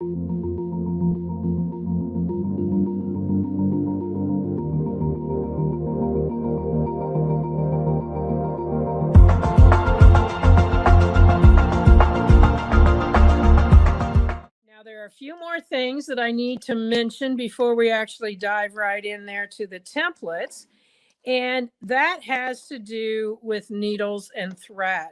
Now, there are a few more things that I need to mention before we actually dive right in there to the templates. And that has to do with needles and thread.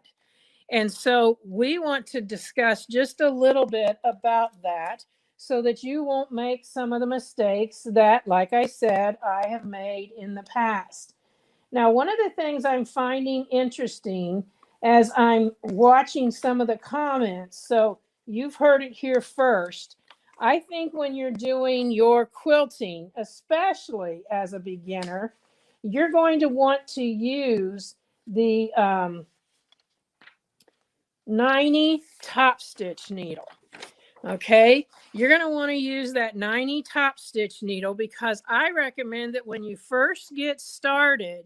And so we want to discuss just a little bit about that so that you won't make some of the mistakes that, like I said, I have made in the past. Now, one of the things I'm finding interesting as I'm watching some of the comments, so you've heard it here first. I think when you're doing your quilting, especially as a beginner, you're going to want to use the 90 top stitch needle. Okay, you're going to want to use that 90 top stitch needle because I recommend that when you first get started,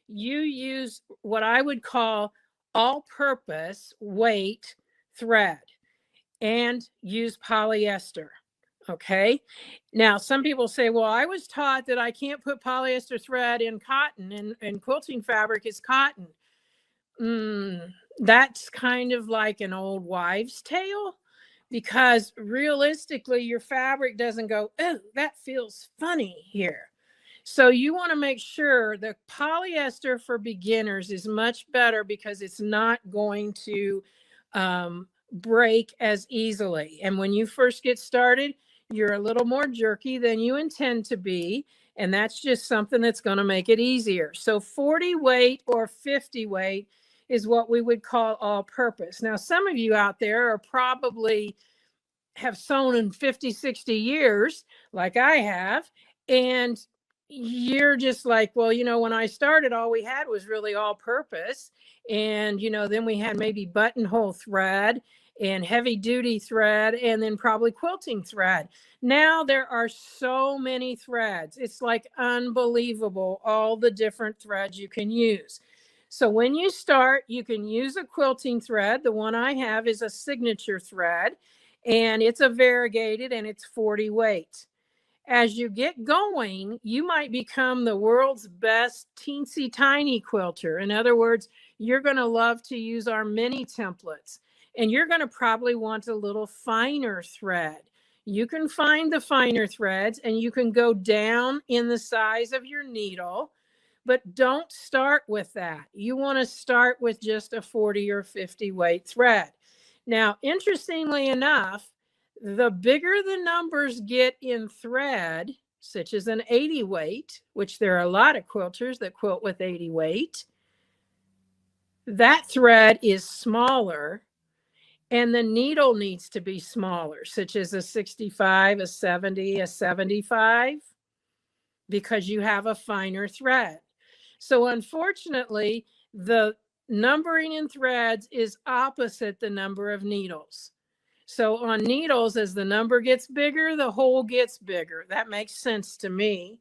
you use what I would call all-purpose weight thread and use polyester. Okay. Now, some people say, well, I was taught that I can't put polyester thread in cotton, and quilting fabric is cotton. That's kind of like an old wives' tale, because realistically, your fabric doesn't go, oh, that feels funny here. So you want to make sure the polyester for beginners is much better because it's not going to break as easily. And when you first get started, you're a little more jerky than you intend to be. And that's just something that's going to make it easier. So 40 weight or 50 weight is what we would call all purpose. Now, some of you out there are probably have sewn in 50, 60 years like I have. And you're just like, well, when I started, all we had was really all purpose. And, then we had maybe buttonhole thread and heavy duty thread and then probably quilting thread. Now there are so many threads. It's like unbelievable, all the different threads you can use. So when you start, you can use a quilting thread. The one I have is a signature thread, and it's a variegated and it's 40 weight. As you get going, you might become the world's best teensy tiny quilter. In other words, you're going to love to use our mini templates, and you're going to probably want a little finer thread. You can find the finer threads and you can go down in the size of your needle, but don't start with that. You want to start with just a 40 or 50 weight thread. Now, interestingly enough, the bigger the numbers get in thread, such as an 80 weight, which there are a lot of quilters that quilt with 80 weight, that thread is smaller and the needle needs to be smaller, such as a 65, a 70, a 75, because you have a finer thread. So unfortunately, the numbering in threads is opposite the number of needles. So on needles, as the number gets bigger, the hole gets bigger. That makes sense to me.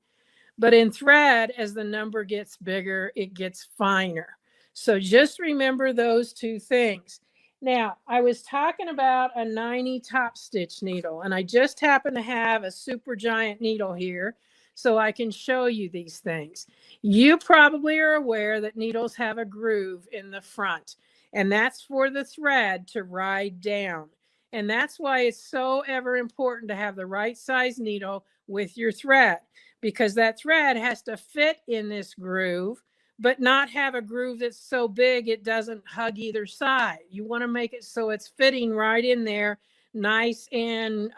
But in thread, as the number gets bigger, it gets finer. So just remember those two things. Now, I was talking about a 90 top stitch needle, and I just happen to have a super giant needle here, so I can show you these things. You probably are aware that needles have a groove in the front, and that's for the thread to ride down. And that's why it's so ever important to have the right size needle with your thread, because that thread has to fit in this groove, but not have a groove that's so big it doesn't hug either side. You want to make it so it's fitting right in there, nice, and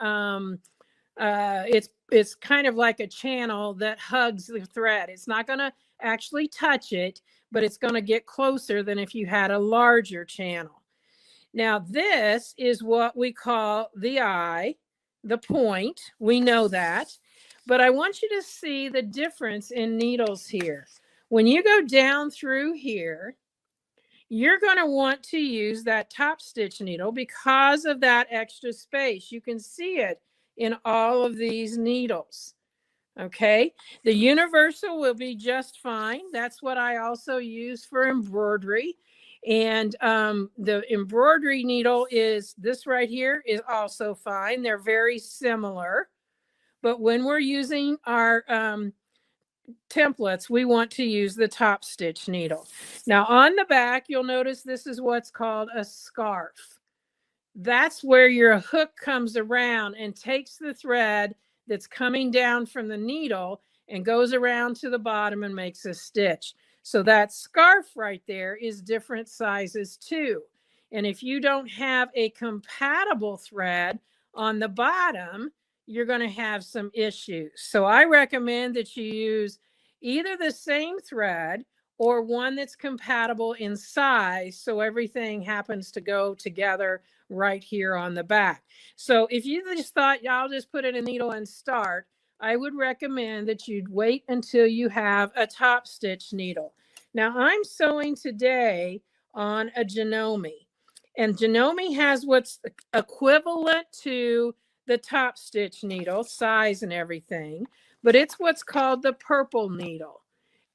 it's kind of like a channel that hugs the thread. It's not going to actually touch it, but it's going to get closer than if you had a larger channel. Now, this is what we call the eye, the point. We know that. But I want you to see the difference in needles here. When you go down through here, you're going to want to use that top stitch needle because of that extra space. You can see it in all of these needles. Okay, the universal will be just fine. That's what I also use for embroidery. And the embroidery needle is this right here is also fine. They're very similar. But when we're using our templates, we want to use the top stitch needle. Now on the back, you'll notice this is what's called a scarf. That's where your hook comes around and takes the thread that's coming down from the needle and goes around to the bottom and makes a stitch. So that scarf right there is different sizes too. And if you don't have a compatible thread on the bottom, you're going to have some issues. So I recommend that you use either the same thread or one that's compatible in size, so everything happens to go together right here on the back. So if you just thought, y'all just put in a needle and start, I would recommend that you'd wait until you have a top stitch needle. Now I'm sewing today on a Janome, and Janome has what's equivalent to the top stitch needle, size and everything, but it's what's called the purple needle.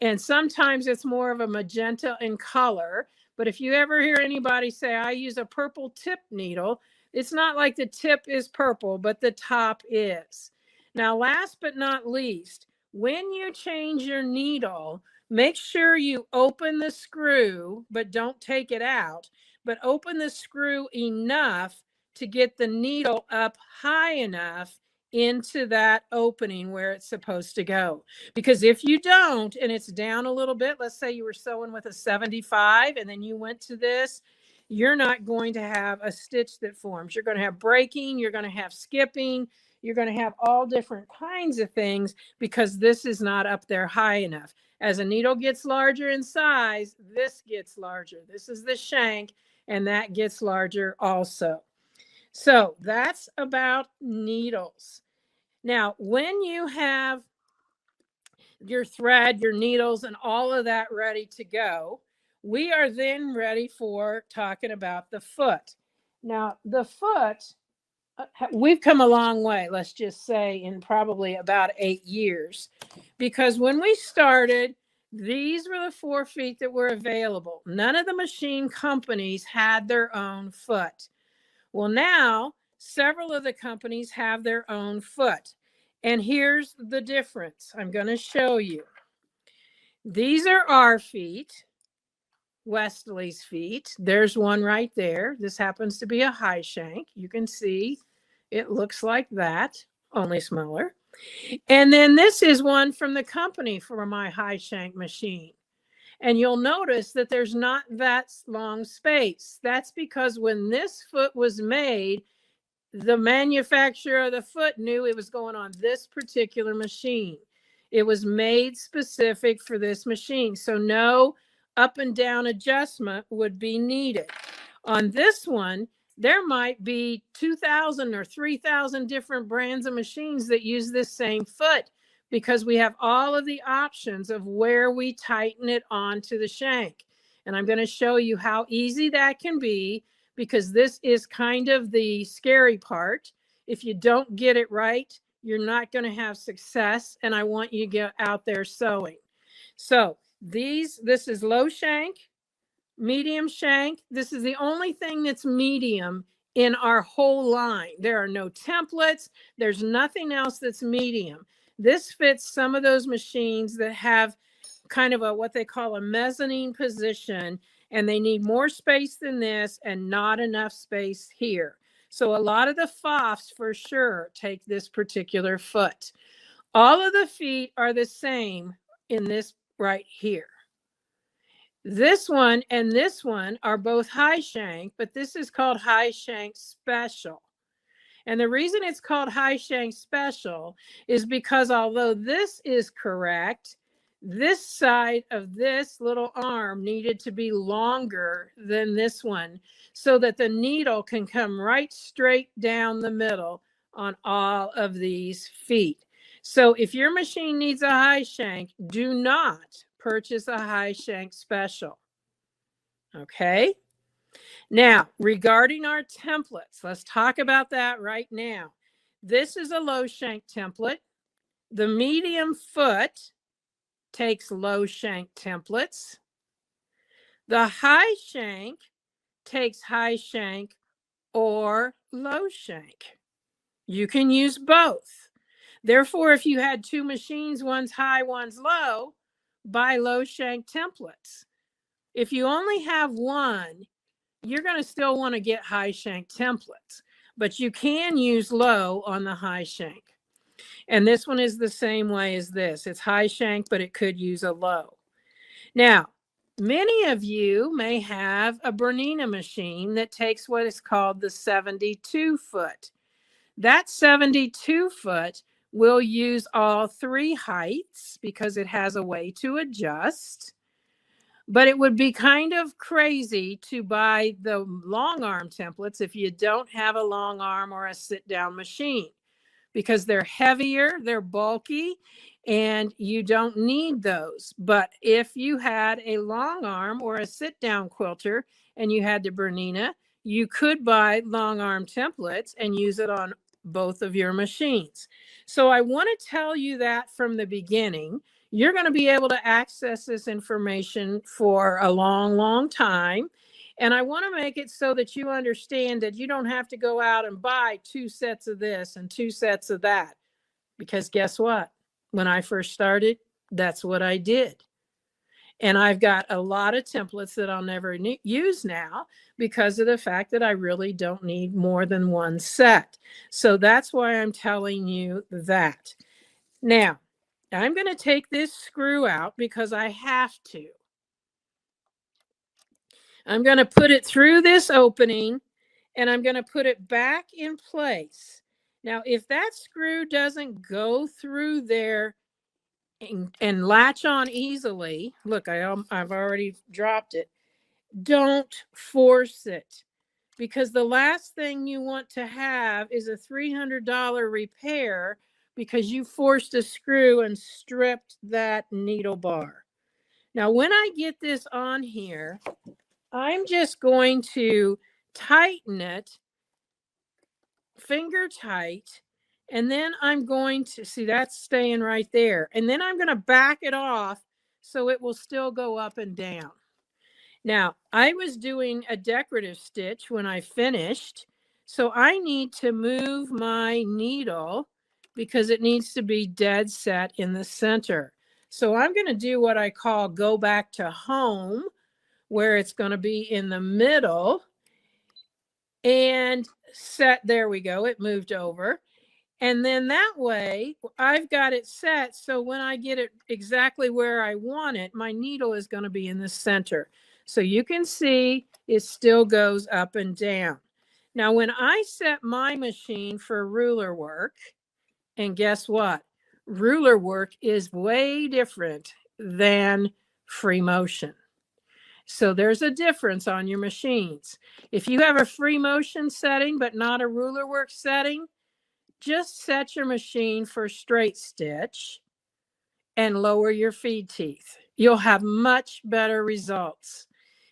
And sometimes it's more of a magenta in color. But if you ever hear anybody say, I use a purple tip needle, it's not like the tip is purple, but the top is. Now, last but not least, when you change your needle, make sure you open the screw, but don't take it out, but open the screw enough to get the needle up high enough into that opening where it's supposed to go. Because if you don't, and it's down a little bit, let's say you were sewing with a 75 and then you went to this, you're not going to have a stitch that forms. You're going to have breaking, you're going to have skipping, you're going to have all different kinds of things because this is not up there high enough. As a needle gets larger in size, this gets larger. This is the shank, and that gets larger also. So that's about needles. Now, when you have your thread, your needles, and all of that ready to go, we are then ready for talking about the foot. Now, the foot, we've come a long way, let's just say, in probably about 8 years. Because when we started, these were the 4 feet that were available. None of the machine companies had their own foot. Well, now several of the companies have their own foot. And here's the difference. I'm going to show you. These are our feet, Wesley's feet. There's one right there. This happens to be a high shank. You can see it looks like that, only smaller. And then this is one from the company for my high shank machine. And you'll notice that there's not that long space. That's because when this foot was made, the manufacturer of the foot knew it was going on this particular machine. It was made specific for this machine. So no up and down adjustment would be needed. On this one, there might be 2,000 or 3,000 different brands of machines that use this same foot, because we have all of the options of where we tighten it onto the shank. And I'm going to show you how easy that can be, because this is kind of the scary part. If you don't get it right, you're not going to have success. And I want you to get out there sewing. So this is low shank, medium shank. This is the only thing that's medium in our whole line. There are no templates. There's nothing else that's medium. This fits some of those machines that have kind of what they call a mezzanine position, and they need more space than this and not enough space here. So a lot of the FOFs for sure take this particular foot. All of the feet are the same in this right here. This one and this one are both high shank, but this is called high shank special. And the reason it's called high shank special is because although this is correct, this side of this little arm needed to be longer than this one so that the needle can come right straight down the middle on all of these feet. So if your machine needs a high shank, do not purchase a high shank special. Okay. Now, regarding our templates, let's talk about that right now. This is a low shank template. The medium foot takes low shank templates. The high shank takes high shank or low shank. You can use both. Therefore, if you had two machines, one's high, one's low, buy low shank templates. If you only have one, you're going to still want to get high shank templates, but you can use low on the high shank. And this one is the same way as this. It's high shank, but it could use a low. Now, many of you may have a Bernina machine that takes what is called the 72 foot. That 72 foot will use all three heights because it has a way to adjust. But it would be kind of crazy to buy the long arm templates if you don't have a long arm or a sit down machine, because they're heavier, they're bulky, and you don't need those. But if you had a long arm or a sit down quilter and you had the Bernina, you could buy long arm templates and use it on both of your machines. So I want to tell you that from the beginning. You're going to be able to access this information for a long, long time. And I want to make it so that you understand that you don't have to go out and buy 2 sets of this and 2 sets of that. Because guess what? When I first started, that's what I did. And I've got a lot of templates that I'll never use now because of the fact that I really don't need more than 1 set. So that's why I'm telling you that. Now, I'm going to take this screw out because I have to. I'm going to put it through this opening and I'm going to put it back in place. Now, if that screw doesn't go through there and latch on easily, look, I've already dropped it. Don't force it, because the last thing you want to have is a $300 repair because you forced a screw and stripped that needle bar. Now, when I get this on here, I'm just going to tighten it, finger tight, and then I'm going to, see, that's staying right there. And then I'm going to back it off so it will still go up and down. Now, I was doing a decorative stitch when I finished, so I need to move my needle because it needs to be dead set in the center. So I'm going to do what I call go back to home, where it's going to be in the middle and set. There we go. It moved over. And then that way I've got it set. So when I get it exactly where I want it, my needle is going to be in the center. So you can see it still goes up and down. Now, when I set my machine for ruler work, and guess what? Ruler work is way different than free motion. So there's a difference on your machines. If you have a free motion setting, but not a ruler work setting, just set your machine for straight stitch and lower your feed teeth. You'll have much better results.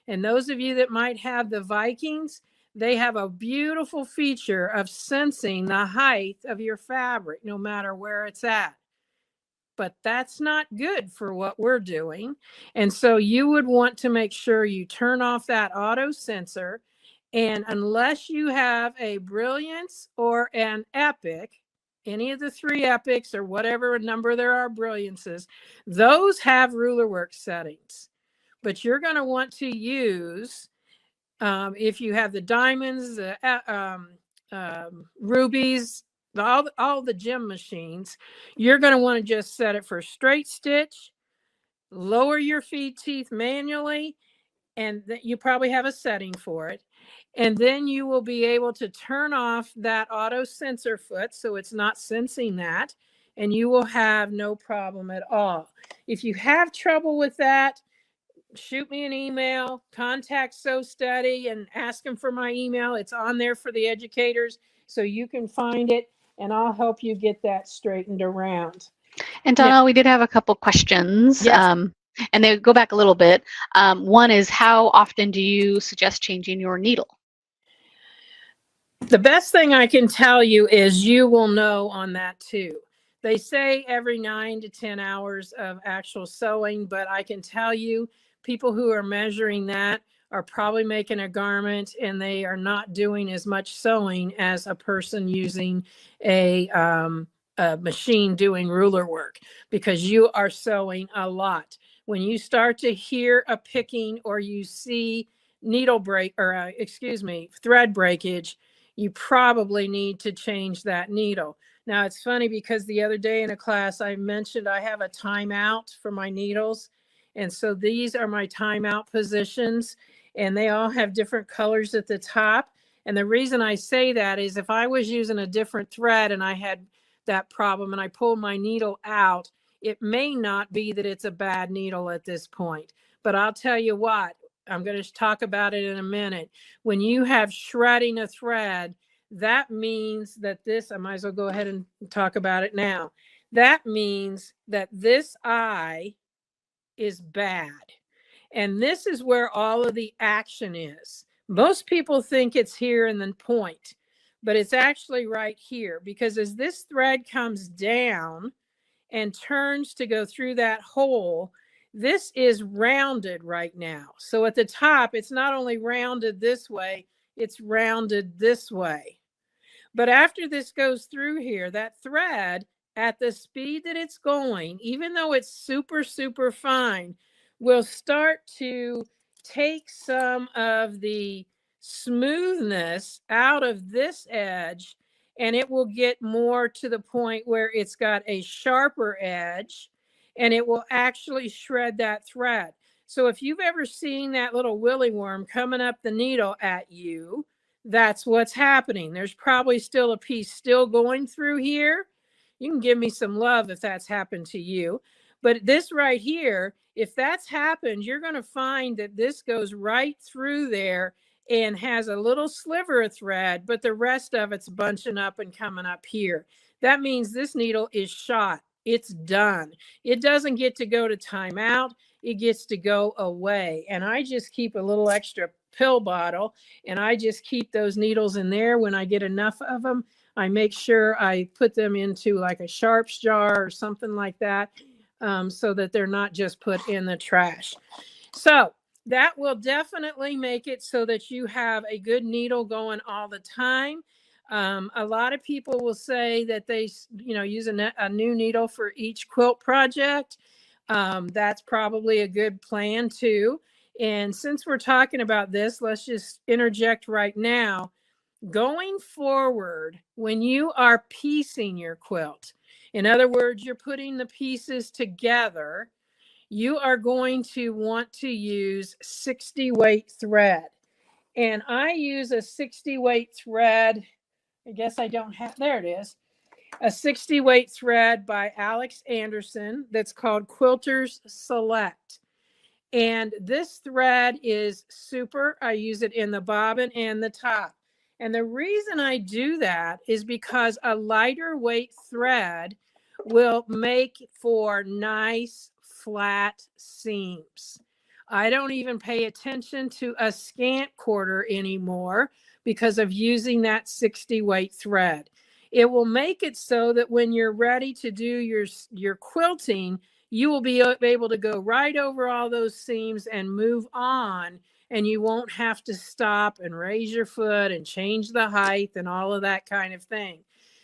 And those of you that might have the Vikings, they have a beautiful feature of sensing the height of your fabric, no matter where it's at. But that's not good for what we're doing. And so you would want to make sure you turn off that auto sensor. And unless you have a Brilliance or an Epic, any of the 3 Epics or whatever number there are Brilliances, those have ruler work settings. But you're going to want to use, if you have the diamonds, the rubies, all the gem machines, you're going to want to just set it for straight stitch, lower your feed teeth manually, and you probably have a setting for it. And then you will be able to turn off that auto sensor foot so it's not sensing that, and you will have no problem at all. If you have trouble with that, shoot me an email, contact So Steady and ask them for my email. It's on there for the educators, so you can find it, and I'll help you get that straightened around. And Donelle, we did have a couple questions. Yes. And they go back a little bit. One is, how often do you suggest changing your needle? The best thing I can tell you is you will know on that too. They say every 9 to 10 hours of actual sewing, but I can tell you people who are measuring that are probably making a garment and they are not doing as much sewing as a person using a machine doing ruler work, because you are sewing a lot. When you start to hear a picking or you see needle break, or thread breakage, you probably need to change that needle. Now it's funny because the other day in a class I mentioned I have a timeout for my needles. And so these are my timeout positions, and they all have different colors at the top. And the reason I say that is if I was using a different thread and I had that problem and I pulled my needle out, it may not be that it's a bad needle at this point. But I'll tell you what, I'm going to talk about it in a minute. When you have shredding a thread, that means that this, I might as well go ahead and talk about it now. That means that this eye is bad. And this is where all of the action is. Most people think it's here in the point, but it's actually right here, because as this thread comes down and turns to go through that hole, this is rounded right now. So at the top, it's not only rounded this way, it's rounded this way. But after this goes through here, that thread at the speed that it's going, even though it's super, super fine, will start to take some of the smoothness out of this edge, and it will get more to the point where it's got a sharper edge, and it will actually shred that thread. So if you've ever seen that little willy worm coming up the needle at you, that's what's happening. There's probably still a piece still going through here. You can give me some love if that's happened to you. But this right here, if that's happened, you're going to find that this goes right through there and has a little sliver of thread, but the rest of it's bunching up and coming up here. That means this needle is shot. It's done. It doesn't get to go to timeout. It gets to go away. And I just keep a little extra pill bottle, and I just keep those needles in there. When I get enough of them, I make sure I put them into like a sharps jar or something like that, so that they're not just put in the trash. So that will definitely make it so that you have a good needle going all the time. A lot of people will say that they, use a new needle for each quilt project. That's probably a good plan too. And since we're talking about this, let's just interject right now. Going forward, when you are piecing your quilt, in other words, you're putting the pieces together, you are going to want to use 60 weight thread. And I use a 60 weight thread. I guess I don't have, there it is. A 60 weight thread by Alex Anderson that's called Quilters Select. And this thread is super. I use it in the bobbin and the top. And the reason I do that is because a lighter weight thread will make for nice flat seams. I don't even pay attention to a scant quarter anymore because of using that 60 weight thread. It will make it so that when you're ready to do your quilting, you will be able to go right over all those seams and move on, and you won't have to stop and raise your foot and change the height and all of that kind of thing.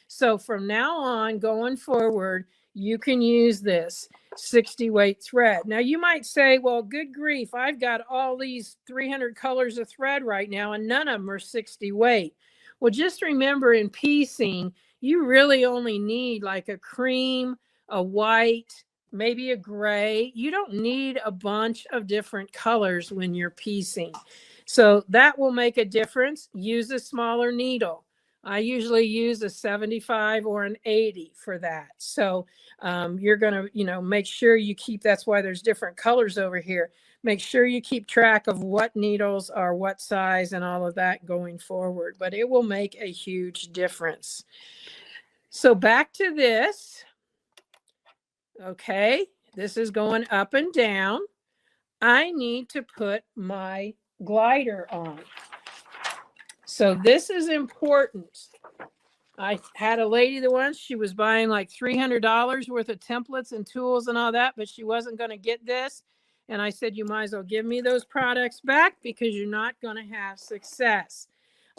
So from now on, going forward, you can use this 60 weight thread. Now you might say, well, good grief, I've got all these 300 colors of thread right now and none of them are 60 weight. Well, just remember, in piecing, you really only need like a cream, a white, maybe a gray. You don't need a bunch of different colors when you're piecing. So that will make a difference. Use a smaller needle. I usually use a 75 or an 80 for that. So you're going to, make sure you keep, that's why there's different colors over here. Make sure you keep track of what needles are what size and all of that going forward, but it will make a huge difference. So back to this. Okay, this is going up and down. I need to put my glider on. So this is important. I had a lady that once, she was buying like $300 worth of templates and tools and all that, but she wasn't going to get this. And I said, you might as well give me those products back because you're not going to have success.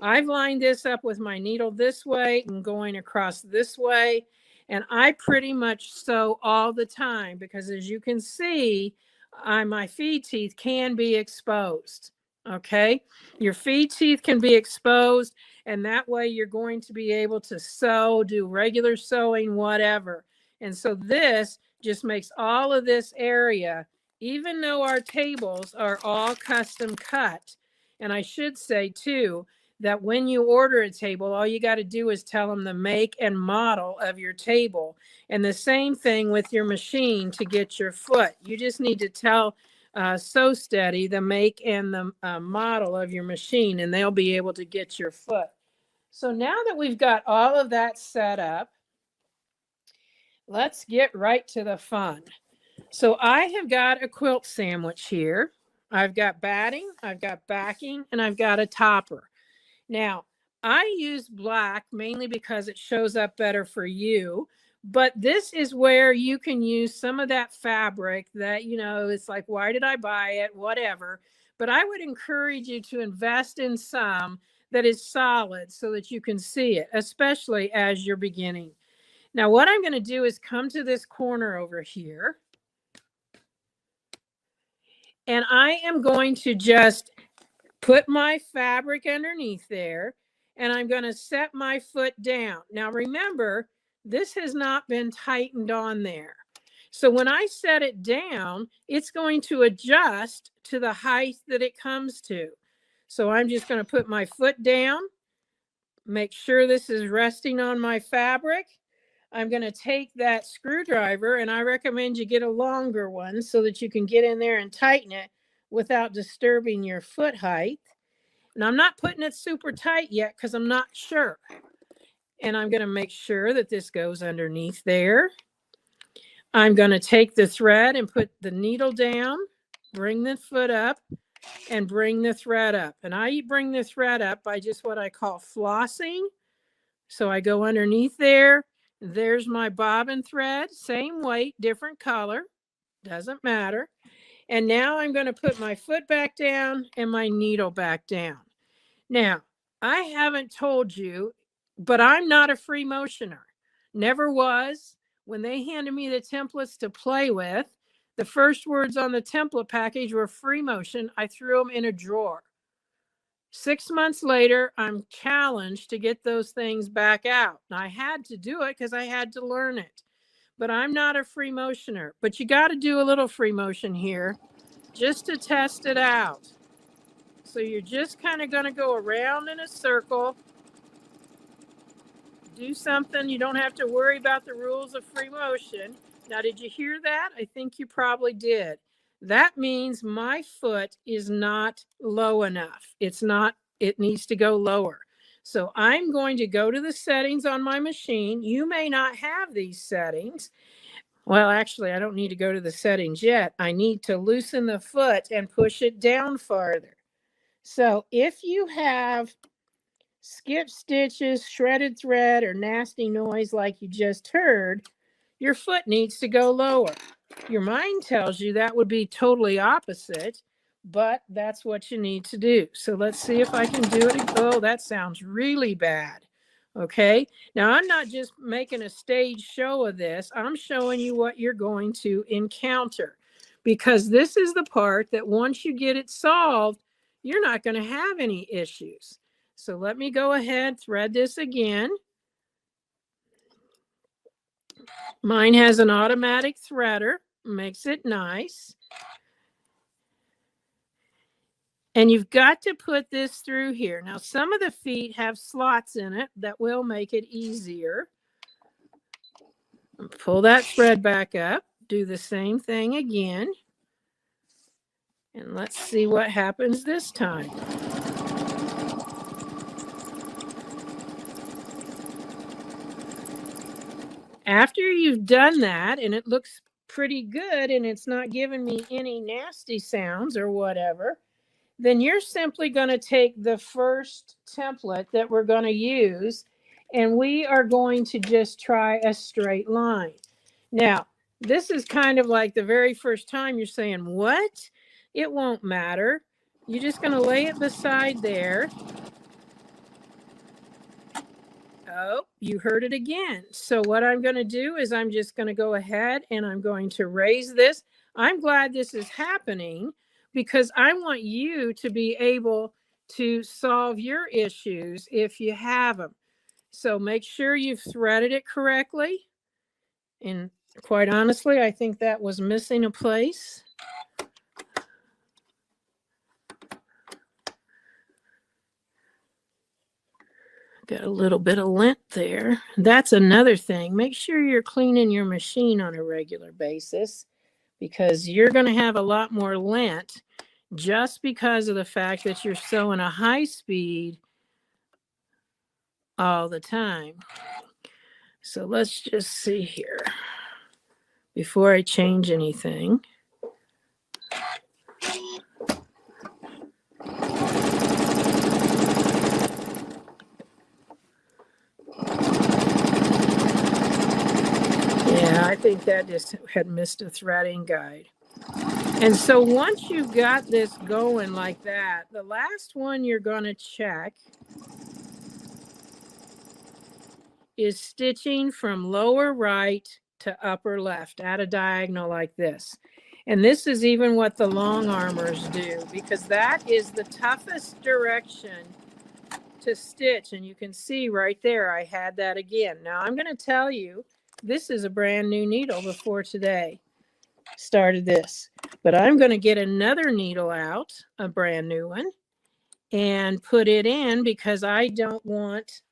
I've lined this up with my needle this way and going across this way. And I pretty much sew all the time because, as you can see, my feed teeth can be exposed. Okay. Your feed teeth can be exposed, and that way you're going to be able to sew, do regular sewing, whatever. And so this just makes all of this area, even though our tables are all custom cut. And I should say too, that when you order a table, all you got to do is tell them the make and model of your table. And the same thing with your machine to get your foot. You just need to tell Sew Steady the make and the model of your machine, and they'll be able to get your foot. So now that we've got all of that set up, let's get right to the fun. So I have got a quilt sandwich here. I've got batting, I've got backing, and I've got a topper. Now, I use black mainly because it shows up better for you, but this is where you can use some of that fabric that, you know, it's like, why did I buy it? Whatever. But I would encourage you to invest in some that is solid so that you can see it, especially as you're beginning. Now, what I'm going to do is come to this corner over here, and I am going to just put my fabric underneath there, and I'm going to set my foot down. Now remember, this has not been tightened on there. So when I set it down, it's going to adjust to the height that it comes to. So I'm just going to put my foot down, make sure this is resting on my fabric. I'm going to take that screwdriver, and I recommend you get a longer one so that you can get in there and tighten it without disturbing your foot height. And I'm not putting it super tight yet because I'm not sure. And I'm going to make sure that this goes underneath there. I'm going to take the thread and put the needle down, bring the foot up, and bring the thread up. And I bring the thread up by just what I call flossing. So I go underneath there. There's my bobbin thread, same weight, different color, doesn't matter. And now I'm going to put my foot back down and my needle back down. Now, I haven't told you, but I'm not a free motioner. Never was. When they handed me the templates to play with, the first words on the template package were free motion. I threw them in a drawer. 6 months later, I'm challenged to get those things back out. I had to do it because I had to learn it. But I'm not a free motioner. But you got to do a little free motion here just to test it out. So you're just kind of going to go around in a circle. Do something. You don't have to worry about the rules of free motion. Now, did you hear that? I think you probably did. That means my foot is not low enough. It's not, it needs to go lower. So I'm going to go to the settings on my machine. You may not have these settings. Well, actually, I don't need to go to the settings yet. I need to loosen the foot and push it down farther. So if you have skip stitches, shredded thread, or nasty noise like you just heard, your foot needs to go lower. Your mind tells you that would be totally opposite, but that's what you need to do. So let's see if I can do it. Oh, that sounds really bad. Okay. Now I'm not just making a stage show of this. I'm showing you what you're going to encounter, because this is the part that once you get it solved, you're not going to have any issues. So let me go ahead, thread this again. Mine has an automatic threader, makes it nice. And you've got to put this through here. Now, some of the feet have slots in it that will make it easier. Pull that thread back up, do the same thing again. And let's see what happens this time. After you've done that, and it looks pretty good, and it's not giving me any nasty sounds or whatever, then you're simply going to take the first template that we're going to use, and we are going to just try a straight line. Now, This is kind of like the very first time you're saying, what? It won't matter. You're just going to lay it beside there. Oh, you heard it again. So what I'm going to do is I'm just going to go ahead and I'm going to raise this. I'm glad this is happening because I want you to be able to solve your issues if you have them. So make sure you've threaded it correctly. And quite honestly, I think that was missing a place. Got a little bit of lint there. That's another thing. Make sure you're cleaning your machine on a regular basis because you're going to have a lot more lint just because of the fact that you're sewing a high speed all the time. So let's just see here before I change anything. Yeah, I think that just had missed a threading guide. And so once you've got this going like that, the last one you're going to check is stitching from lower right to upper left at a diagonal like this. And this is even what the long armors do because that is the toughest direction to stitch. And you can see right there, I had that again. Now I'm going to tell you, this is a brand new needle before today started this, but I'm going to get another needle out, a brand new one, and put it in because I don't want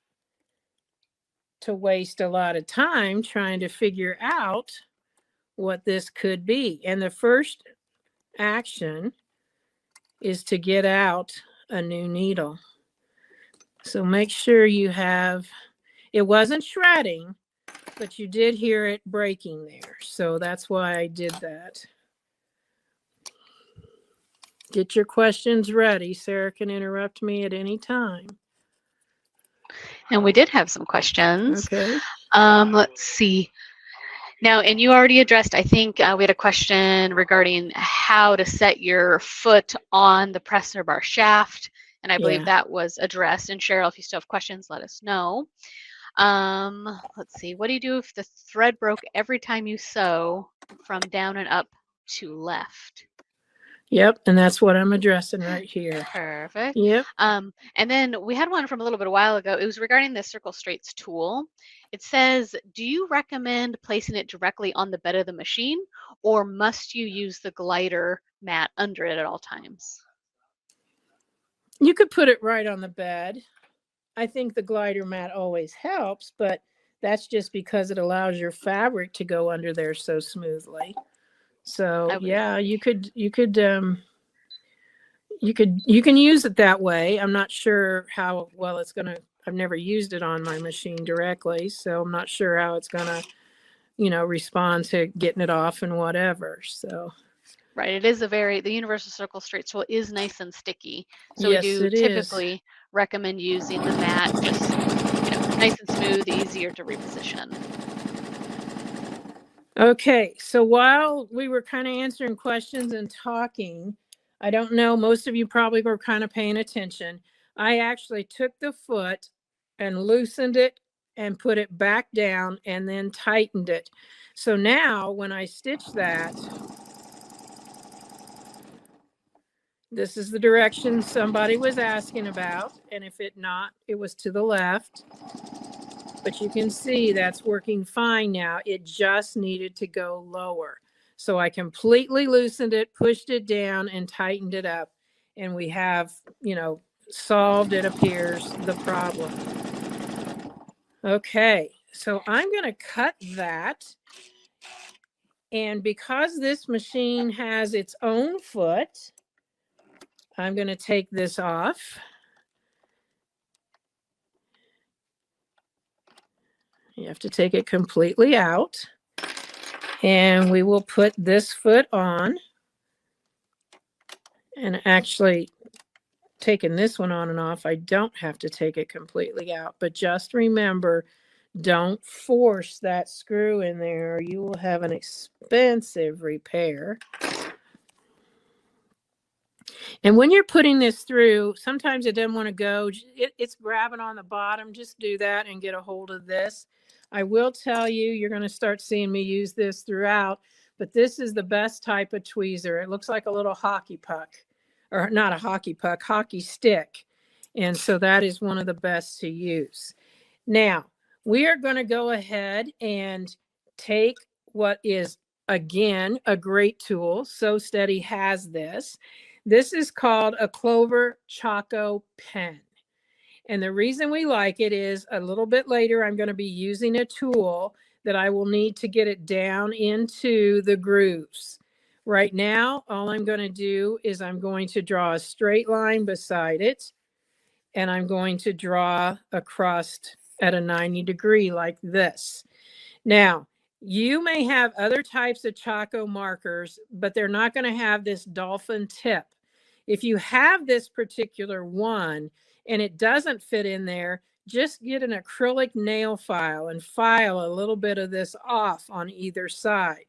to waste a lot of time trying to figure out what this could be. And the first action is to get out a new needle. So make sure you have, it wasn't shredding, but you did hear it breaking there. So that's why I did that. Get your questions ready. Sarah can interrupt me at any time. And we did have some questions. Okay. Let's see. Now, and you already addressed, I think we had a question regarding how to set your foot on the presser bar shaft. And I believe that was addressed. And Cheryl, if you still have questions, let us know. Let's see. What do you do if the thread broke every time you sew from down and up to left? Yep, and that's what I'm addressing right here. Perfect. Yep. And then we had one from a little bit a while ago. It was regarding the Circle Straights tool. It says, do you recommend placing it directly on the bed of the machine, or must you use the glider mat under it at all times? You could put it right on the bed. I think the glider mat always helps, but that's just because it allows your fabric to go under there so smoothly. So yeah, you can use it that way. I'm not sure how well it's gonna. I've never used it on my machine directly, so I'm not sure how it's gonna, respond to getting it off and whatever. So. Right, it is the Universal Circle Straight tool is nice and sticky. So yes, we do typically recommend using the mat, just nice and smooth, easier to reposition. Okay, so while we were kind of answering questions and talking, I don't know, most of you probably were kind of paying attention. I actually took the foot and loosened it and put it back down and then tightened it. So now when I stitch that, this is the direction somebody was asking about. And if it not, it was to the left. But you can see that's working fine now. It just needed to go lower. So I completely loosened it, pushed it down, and tightened it up. And we have, solved, it appears, the problem. Okay, so I'm going to cut that. And because this machine has its own foot, I'm going to take this off. You have to take it completely out. And we will put this foot on. And actually, taking this one on and off, I don't have to take it completely out. But just remember Don't force that screw in there, or you will have an expensive repair. And when you're putting this through, sometimes it doesn't want to go. It's grabbing on the bottom. Just do that and get a hold of this. I will tell you, you're going to start seeing me use this throughout, but this is the best type of tweezer. It looks like a little hockey puck, or not a hockey puck, hockey stick. And so that is one of the best to use. Now, we are going to go ahead and take what is, again, a great tool. So Steady has this. This is called a Clover Choco pen. And the reason we like it is a little bit later, I'm going to be using a tool that I will need to get it down into the grooves. Right now, all I'm going to do is I'm going to draw a straight line beside it, and I'm going to draw across at a 90 degree like this. Now, you may have other types of Choco markers, but they're not going to have this dolphin tip. If you have this particular one and it doesn't fit in there, just get an acrylic nail file and file a little bit of this off on either side.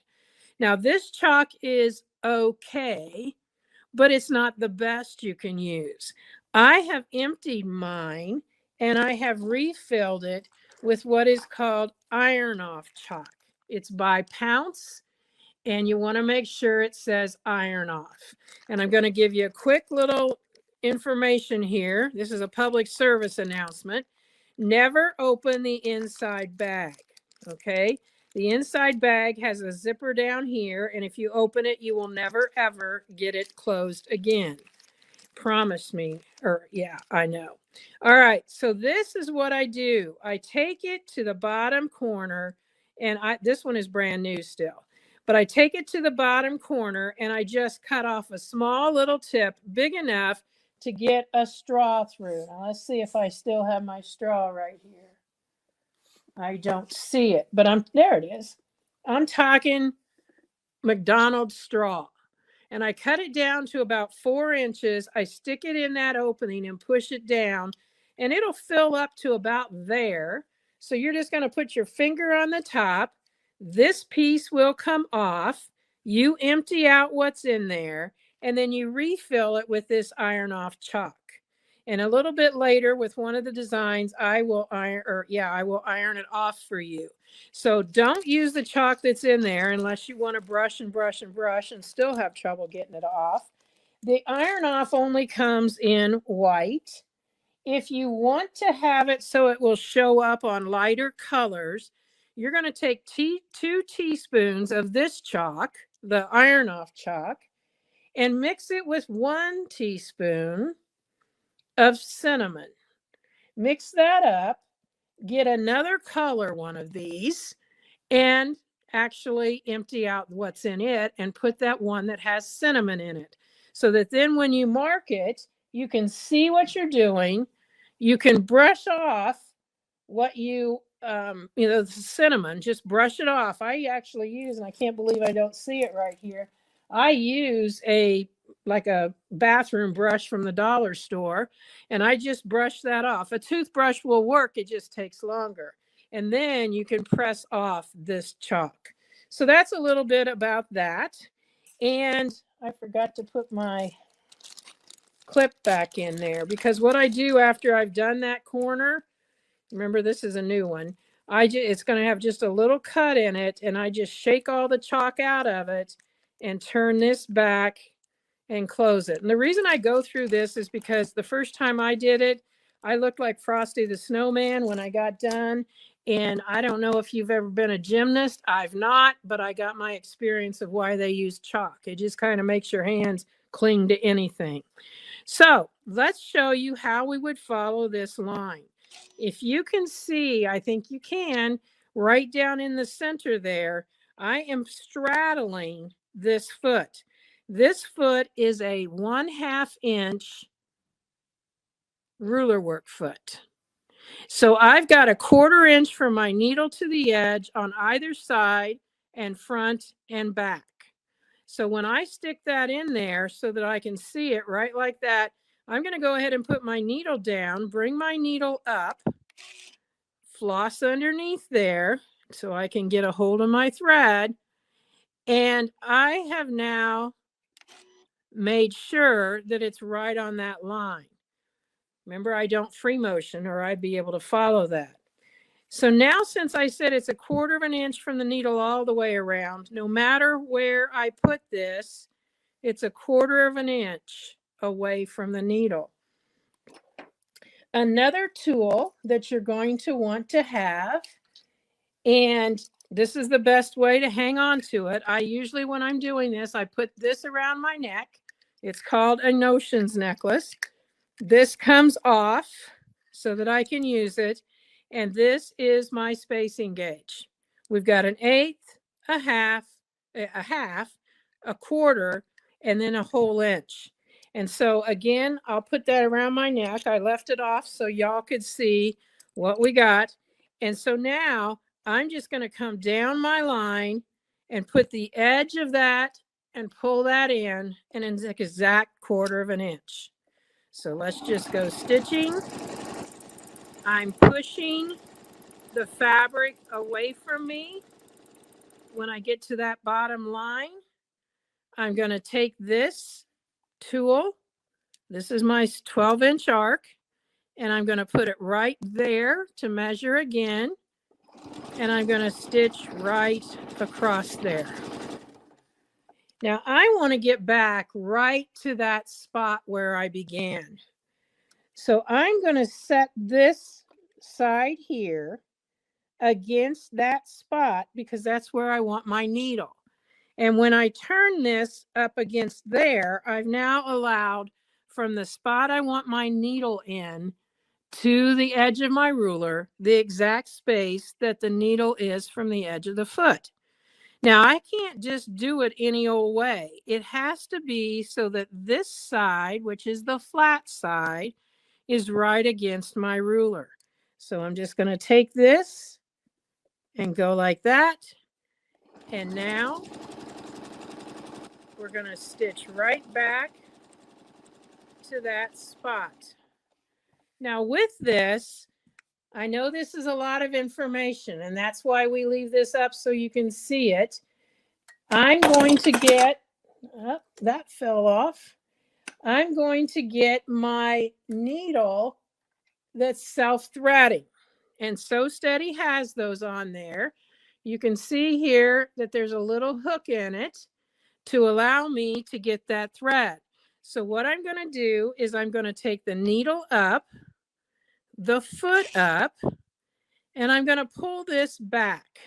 Now, this chalk is okay, but it's not the best you can use. I have emptied mine and I have refilled it with what is called iron off chalk. It's by Pounce, and you want to make sure it says iron off. And I'm going to give you a quick little information here. This is a public service announcement. Never open the inside bag, okay? The inside bag has a zipper down here, and if you open it, you will never, ever get it closed again. Promise me. Or, yeah, I know. All right, so this is what I do. I take it to the bottom corner, and this one is brand new still. But I take it to the bottom corner, and I just cut off a small little tip, big enough to get a straw through. Now, let's see if I still have my straw right here. I don't see it, but there it is. I'm talking McDonald's straw. And I cut it down to about 4 inches. I stick it in that opening and push it down, and it'll fill up to about there. So you're just going to put your finger on the top. This piece will come off. You empty out what's in there, and then you refill it with this iron off chalk. And a little bit later with one of the designs, I will iron it off for you. So don't use the chalk that's in there unless you want to brush and brush and brush and still have trouble getting it off. The iron off only comes in white. If you want to have it so it will show up on lighter colors, you're going to take 2 teaspoons of this chalk, the iron off chalk, and mix it with 1 teaspoon of cinnamon. Mix that up, get another color one of these, and actually empty out what's in it and put that one that has cinnamon in it. So that then when you mark it, you can see what you're doing. You can brush off what the cinnamon, just brush it off. I actually use, and I can't believe I don't see it right here, I use like a bathroom brush from the dollar store, and I just brush that off. A toothbrush will work, it just takes longer. And then you can press off this chalk. So that's a little bit about that. And I forgot to put my clip back in there, because what I do after I've done that corner, remember this is a new one, it's going to have just a little cut in it, and I just shake all the chalk out of it and turn this back and close it. And the reason I go through this is because the first time I did it, I looked like Frosty the Snowman when I got done. And I don't know if you've ever been a gymnast. I've not, but I got my experience of why they use chalk. It just kind of makes your hands cling to anything. So let's show you how we would follow this line. If you can see, I think you can, right down in the center there, I am straddling this foot. This foot is a 1/2 inch ruler work foot. So I've got a 1/4 inch from my needle to the edge on either side and front and back. So when I stick that in there so that I can see it right like that, I'm going to go ahead and put my needle down, bring my needle up, floss underneath there so I can get a hold of my thread. And I have now made sure that it's right on that line. Remember, I don't free motion or I'd be able to follow that. So now, since I said it's 1/4 of an inch from the needle all the way around, no matter where I put this, it's 1/4 of an inch away from the needle. Another tool that you're going to want to have, and this is the best way to hang on to it. I usually, when I'm doing this, I put this around my neck. It's called a notions necklace. This comes off so that I can use it. And this is my spacing gauge. We've got an 1/8, a half, a 1/4, and then a whole inch. And so again, I'll put that around my neck. I left it off so y'all could see what we got. And so now I'm just going to come down my line and put the edge of that and pull that in an exact 1/4 of an inch. So let's just go stitching. I'm pushing the fabric away from me. When I get to that bottom line, I'm going to take this tool. This is my 12-inch arc, and I'm going to put it right there to measure again. And I'm going to stitch right across there. Now I want to get back right to that spot where I began. So I'm going to set this side here against that spot because that's where I want my needle. And when I turn this up against there, I've now allowed from the spot I want my needle in to the edge of my ruler, the exact space that the needle is from the edge of the foot. Now, I can't just do it any old way. It has to be so that this side, which is the flat side, is right against my ruler. So I'm just going to take this and go like that. And now we're going to stitch right back to that spot. Now with this, I know this is a lot of information, and that's why we leave this up so you can see it. I'm going to get, oh, that fell off. I'm going to get my needle that's self-threading. And Sew Steady has those on there. You can see here that there's a little hook in it to allow me to get that thread. So what I'm going to do is I'm going to take the needle up, the foot up, and I'm going to pull this back.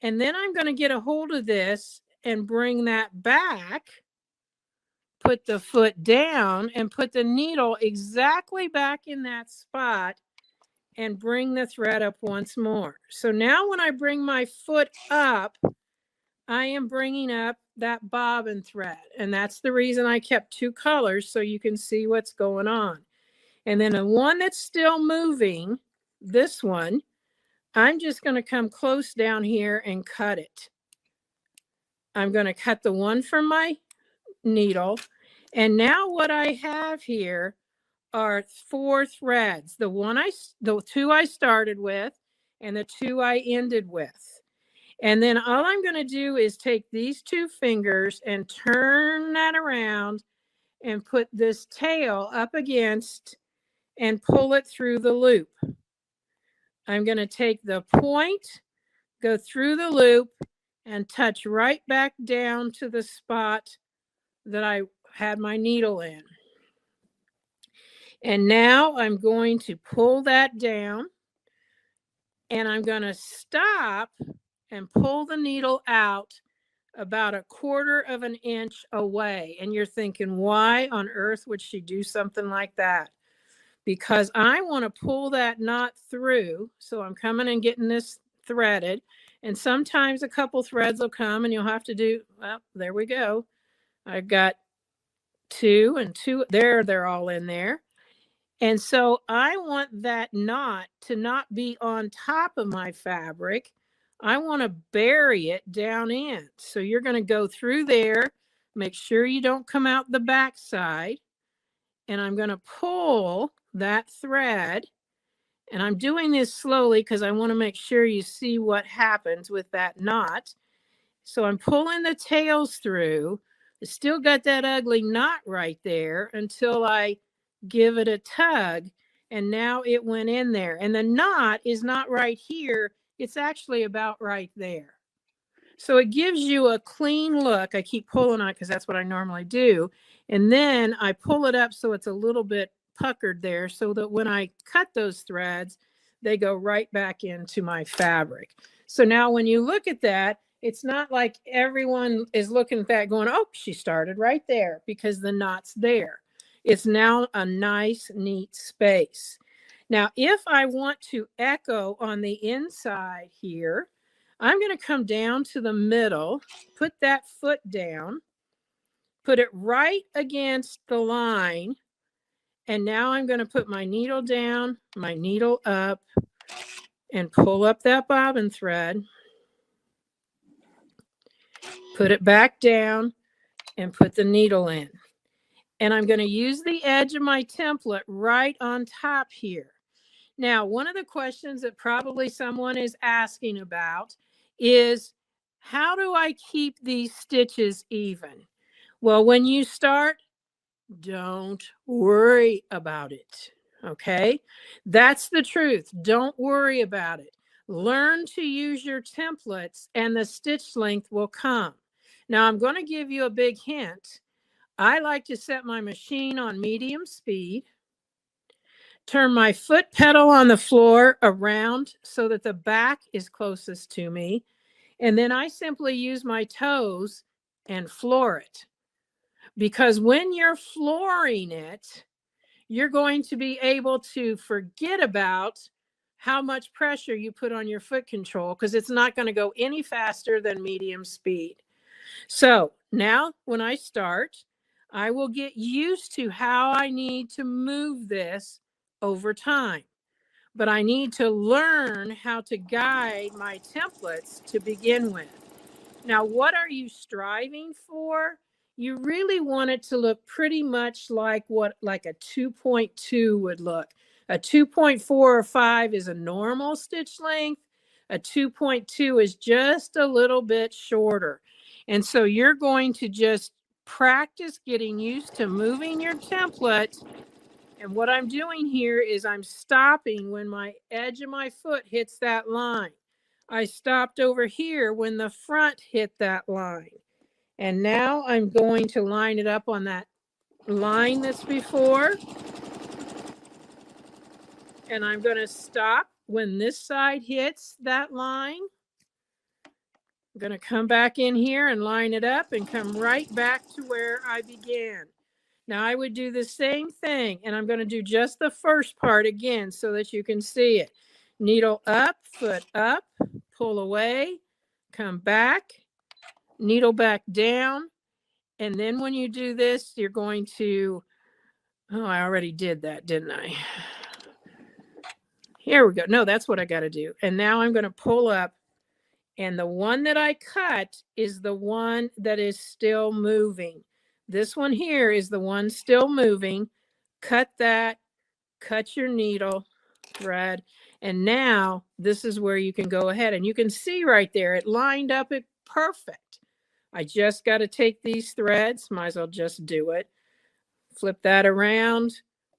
And then I'm going to get a hold of this and bring that back, put the foot down and put the needle exactly back in that spot and bring the thread up once more. So now when I bring my foot up, I am bringing up that bobbin thread. And that's the reason I kept 2 colors so you can see what's going on. And then the one that's still moving, this one, I'm just going to come close down here and cut it. I'm going to cut the one from my needle. And now what I have here are 4 threads. The 2 I started with and the 2 I ended with. And then all I'm going to do is take these 2 fingers and turn that around and put this tail up against and pull it through the loop. I'm going to take the point, go through the loop, and touch right back down to the spot that I had my needle in. And now I'm going to pull that down, and I'm going to stop and pull the needle out about 1/4 of an inch away. And you're thinking, why on earth would she do something like that? Because I want to pull that knot through. So I'm coming and getting this threaded. And sometimes a couple threads will come and you'll have to do, well, there we go. I've got 2 and 2 there. They're all in there. And so I want that knot to not be on top of my fabric. I want to bury it down in. So you're going to go through there, make sure you don't come out the back side. And I'm going to pull that thread And I'm doing this slowly because I want to make sure you see what happens with that knot. So I'm pulling the tails through. It's still got that ugly knot right there until I give it a tug. And now it went in there. And the knot is not right here. It's actually about right there. So it gives you a clean look. I keep pulling on it because that's what I normally do. And then I pull it up so it's a little bit puckered there so that when I cut those threads, they go right back into my fabric. So now when you look at that, it's not like everyone is looking at that going, oh, she started right there, because the knot's there. It's now a nice, neat space. Now, if I want to echo on the inside here, I'm going to come down to the middle, put that foot down, put it right against the line. And now I'm going to put my needle down, my needle up, and pull up that bobbin thread. Put it back down and put the needle in. And I'm going to use the edge of my template right on top here. Now, one of the questions that probably someone is asking about is, how do I keep these stitches even? Well, when you start, don't worry about it. Okay? That's the truth. Don't worry about it. Learn to use your templates and the stitch length will come. Now, I'm going to give you a big hint. I like to set my machine on medium speed, turn my foot pedal on the floor around so that the back is closest to me, and then I simply use my toes and floor it. Because when you're flooring it, you're going to be able to forget about how much pressure you put on your foot control, because it's not going to go any faster than medium speed. So now when I start, I will get used to how I need to move this over time. But I need to learn how to guide my templates to begin with. Now, what are you striving for? You really want it to look pretty much like like a 2.2 would look. A 2.4 or 5 is a normal stitch length. A 2.2 is just a little bit shorter. And so you're going to just practice getting used to moving your template. And what I'm doing here is I'm stopping when my edge of my foot hits that line. I stopped over here when the front hit that line. And now I'm going to line it up on that line that's before. And I'm going to stop when this side hits that line. I'm going to come back in here and line it up and come right back to where I began. Now I would do the same thing, and I'm going to do just the first part again so that you can see it. Needle up, foot up, pull away, come back, needle back down. And then when you do this, you're going to, oh, I already did that, didn't I? Here we go. No, that's what I got to do. And now I'm going to pull up, and the one that I cut is the one that is still moving. This one here is the one still moving. Cut that, cut your needle, thread, and now this is where you can go ahead, and you can see right there, it lined up it perfect. I just got to take these threads, might as well just do it. Flip that around,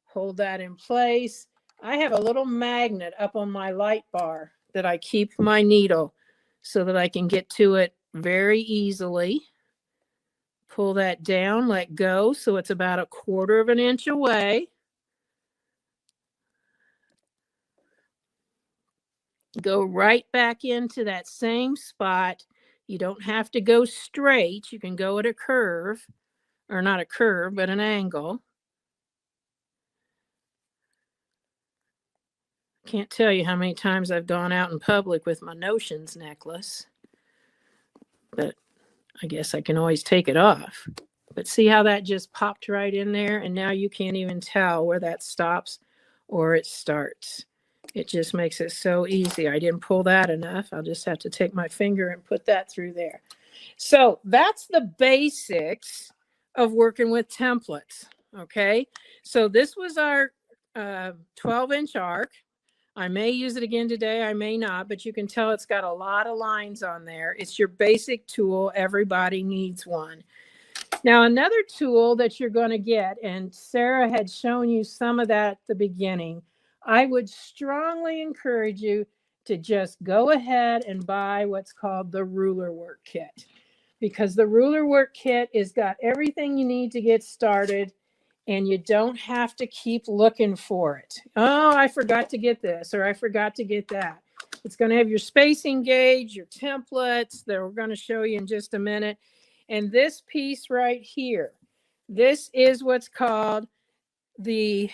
hold that in place. I have a little magnet up on my light bar that I keep my needle so that I can get to it very easily. Pull that down, let go, so it's about 1/4 of an inch away. Go right back into that same spot. You don't have to go straight. You can go at a curve, or not a curve, but an angle. Can't tell you how many times I've gone out in public with my notions necklace, but I guess I can always take it off. But see how that just popped right in there? And now you can't even tell where that stops or it starts. It just makes it so easy. I didn't pull that enough. I'll just have to take my finger and put that through there. So that's the basics of working with templates. Okay. So this was our 12-inch arc. I may use it again today, I may not, but you can tell it's got a lot of lines on there. It's your basic tool. Everybody needs one. Now, another tool that you're going to get, and Sarah had shown you some of that at the beginning, I would strongly encourage you to just go ahead and buy what's called the ruler work kit, because the ruler work kit has got everything you need to get started, and you don't have to keep looking for it. Oh, I forgot to get this, or I forgot to get that. It's going to have your spacing gauge, your templates that we're going to show you in just a minute. And this piece right here, this is what's called the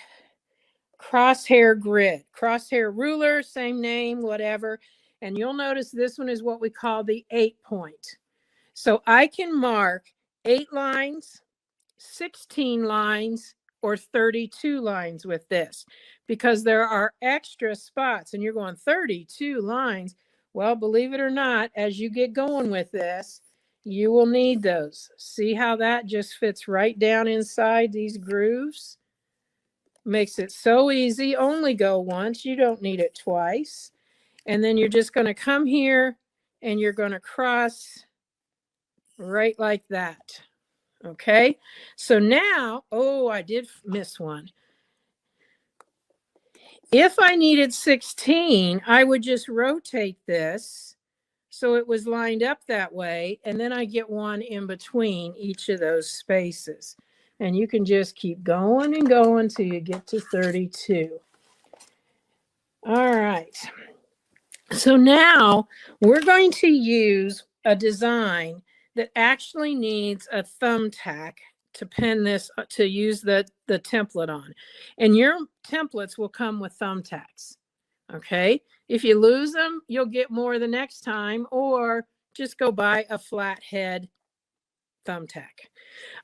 crosshair grid. Crosshair ruler, same name, whatever. And you'll notice this one is what we call the 8-point. So I can mark 8 lines, 16 lines, or 32 lines with this, because there are extra spots. And you're going 32 lines. Well, believe it or not, as you get going with this, you will need those. See how that just fits right down inside these grooves? Makes it so easy. Only go once. You don't need it twice. And then you're just going to come here and you're going to cross right like that. Okay, so now, oh, I did miss one. If I needed 16, I would just rotate this so it was lined up that way, and then I get one in between each of those spaces. And you can just keep going and going till you get to 32. All right. So now we're going to use a design that actually needs a thumbtack to pin this, to use the template on. And your templates will come with thumbtacks. Okay. If you lose them, you'll get more the next time, or just go buy a flathead thumbtack.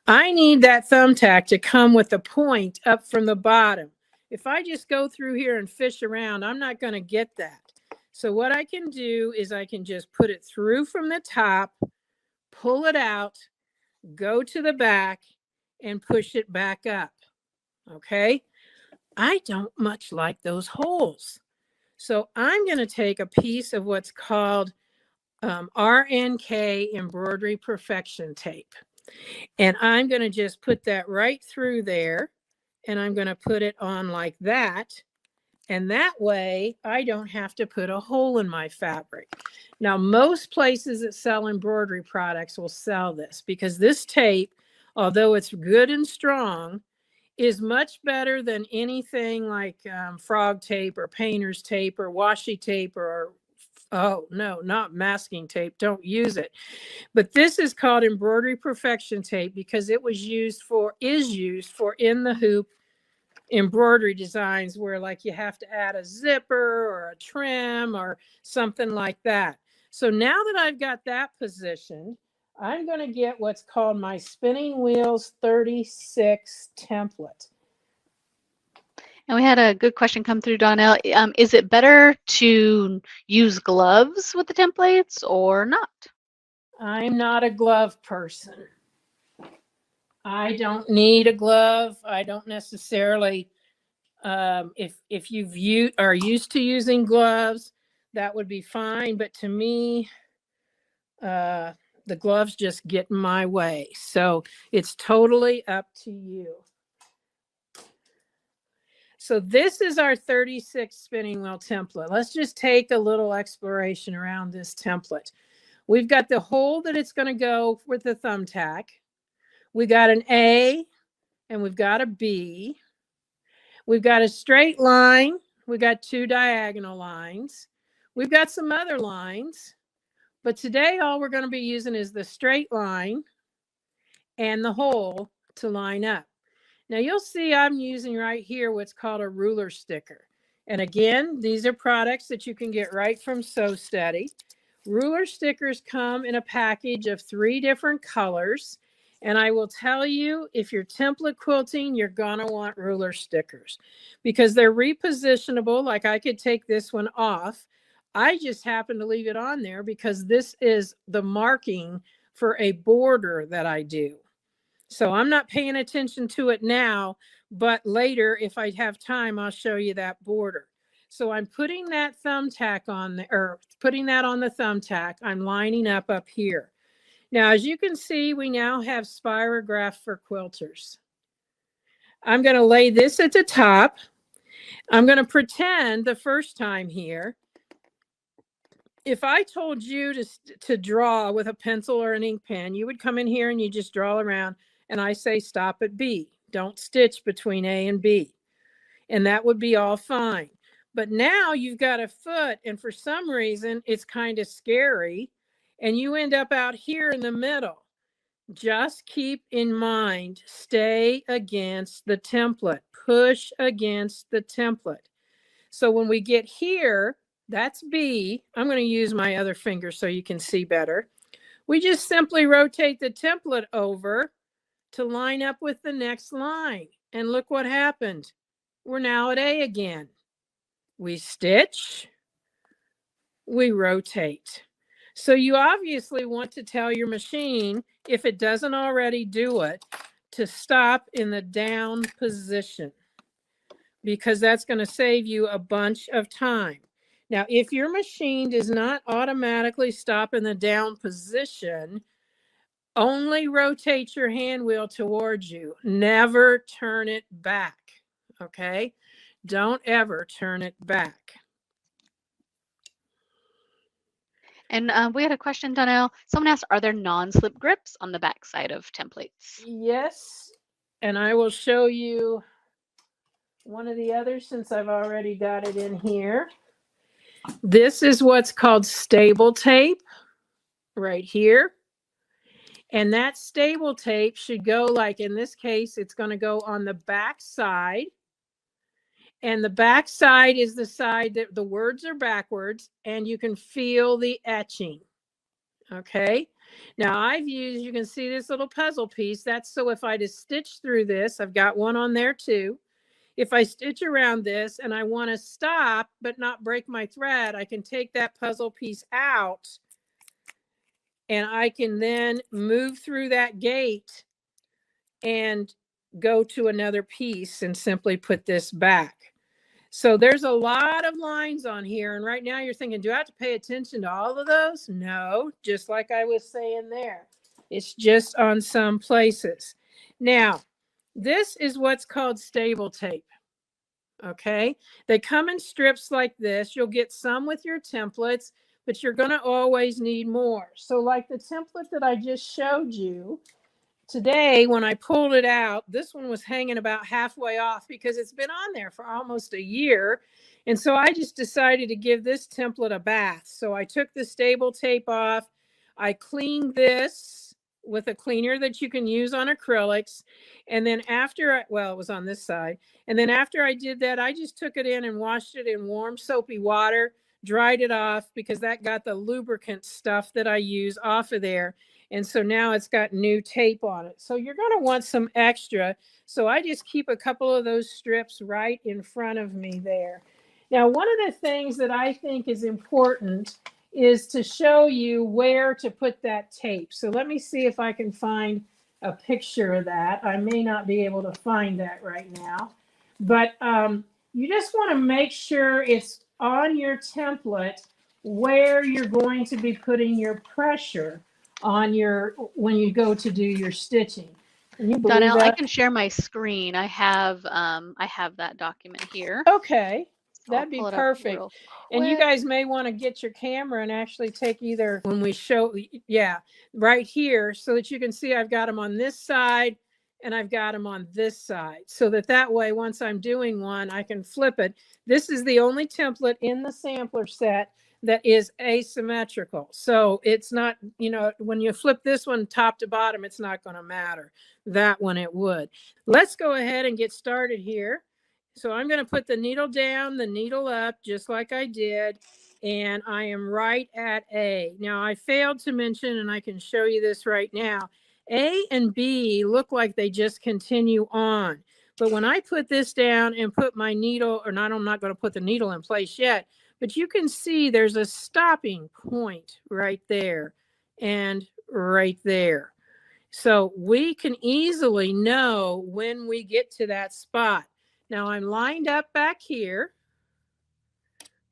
I need that thumbtack to come with a point up from the bottom. If I just go through here and fish around, I'm not going to get that. So what I can do is I can just put it through from the top, pull it out, go to the back, and push it back up. Okay. I don't much like those holes. So I'm going to take a piece of what's called RNK embroidery perfection tape. And I'm going to just put that right through there. And I'm going to put it on like that. And that way I don't have to put a hole in my fabric. Now, most places that sell embroidery products will sell this, because this tape, although it's good and strong, is much better than anything like frog tape or painter's tape or washi tape, or, oh no, not masking tape. Don't use it. But this is called embroidery perfection tape because it is used for in the hoop embroidery designs where, like, you have to add a zipper or a trim or something like that. So now that I've got that positioned, I'm going to get what's called my Spinning Wheels 36 template. And we had a good question come through, Donelle. Is it better to use gloves with the templates or not? I'm not a glove person. I don't need a glove. I don't necessarily, if you are used to using gloves, that would be fine. But to me, the gloves just get in my way. So it's totally up to you. So this is our 36 spinning wheel template. Let's just take a little exploration around this template. We've got the hole that it's going to go with the thumbtack. We got an A and we've got a B. We've got a straight line. We've got 2 diagonal lines. We've got some other lines, but today all we're going to be using is the straight line and the hole to line up. Now you'll see I'm using right here what's called a ruler sticker. And again, these are products that you can get right from Sew Steady. Ruler stickers come in a package of 3 different colors. And I will tell you, if you're template quilting, you're going to want ruler stickers because they're repositionable. Like, I could take this one off. I just happen to leave it on there because this is the marking for a border that I do. So I'm not paying attention to it now, but later, if I have time, I'll show you that border. So I'm putting that thumbtack on the, or putting that on the thumbtack. I'm lining up here. Now, as you can see, we now have spirograph for quilters. I'm going to lay this at the top. I'm going to pretend the first time here, if I told you to draw with a pencil or an ink pen, you would come in here and you just draw around, and I say stop at B. Don't stitch between A and B. And that would be all fine. But now you've got a foot, and for some reason it's kind of scary, and you end up out here in the middle. Just keep in mind, stay against the template, push against the template. So when we get here, that's B. I'm going to use my other finger so you can see better. We just simply rotate the template over to line up with the next line. And look what happened. We're now at A again. We stitch, we rotate. So you obviously want to tell your machine, if it doesn't already do it, to stop in the down position, because that's going to save you a bunch of time. Now, if your machine does not automatically stop in the down position, only rotate your hand wheel towards you. Never turn it back, okay? Don't ever turn it back. And we had a question, Donelle. Someone asked, are there non-slip grips on the back side of templates? Yes, and I will show you one of the others since I've already got it in here. This is what's called stable tape right here. And that stable tape should go, like in this case, it's going to go on the back side. And the back side is the side that the words are backwards, and you can feel the etching. Okay. Now I've used, you can see this little puzzle piece. That's so if I just stitch through this, I've got one on there too. If I stitch around this and I want to stop but not break my thread, I can take that puzzle piece out, and I can then move through that gate and go to another piece and simply put this back. So there's a lot of lines on here. And right now you're thinking, do I have to pay attention to all of those? No, just like I was saying there. It's just on some places. Now, this is what's called stable tape. Okay. They come in strips like this. You'll get some with your templates, but you're going to always need more. So like the template that I just showed you, today, when I pulled it out, this one was hanging about halfway off because it's been on there for almost a year. And so I just decided to give this template a bath. So I took the stable tape off. I cleaned this with a cleaner that you can use on acrylics. And then after, well, it was on this side. And then after I did that, I just took it in and washed it in warm soapy water, dried it off because that got the lubricant stuff that I use off of there. And so now it's got new tape on it. So you're going to want some extra. So I just keep a couple of those strips right in front of me there. Now, one of the things that I think is important is to show you where to put that tape. So let me see if I can find a picture of that. I may not be able to find that right now. But you just want to make sure it's on your template where you're going to be putting your pressure on your, when you go to do your stitching. Can you believe Donelle, that? I can share my screen. I have that document here. Okay, So that'd be pull it up perfect. real And you quick. guys may want to get your camera and actually take either when we show, yeah, right here, so that you can see I've got them on this side and I've got them on this side, so that way once I'm doing one, I can flip it. This is the only template in the sampler set that is asymmetrical. So it's not, you know, when you flip this one top to bottom, it's not going to matter. That one it would. Let's go ahead and get started here. So I'm going to put the needle down, the needle up, just like I did. And I am right at A. Now I failed to mention, and I can show you this right now, A and B look like they just continue on. But when I put this down and put my needle, or not, I'm not going to put the needle in place yet, but you can see there's a stopping point right there and right there. So we can easily know when we get to that spot. Now I'm lined up back here.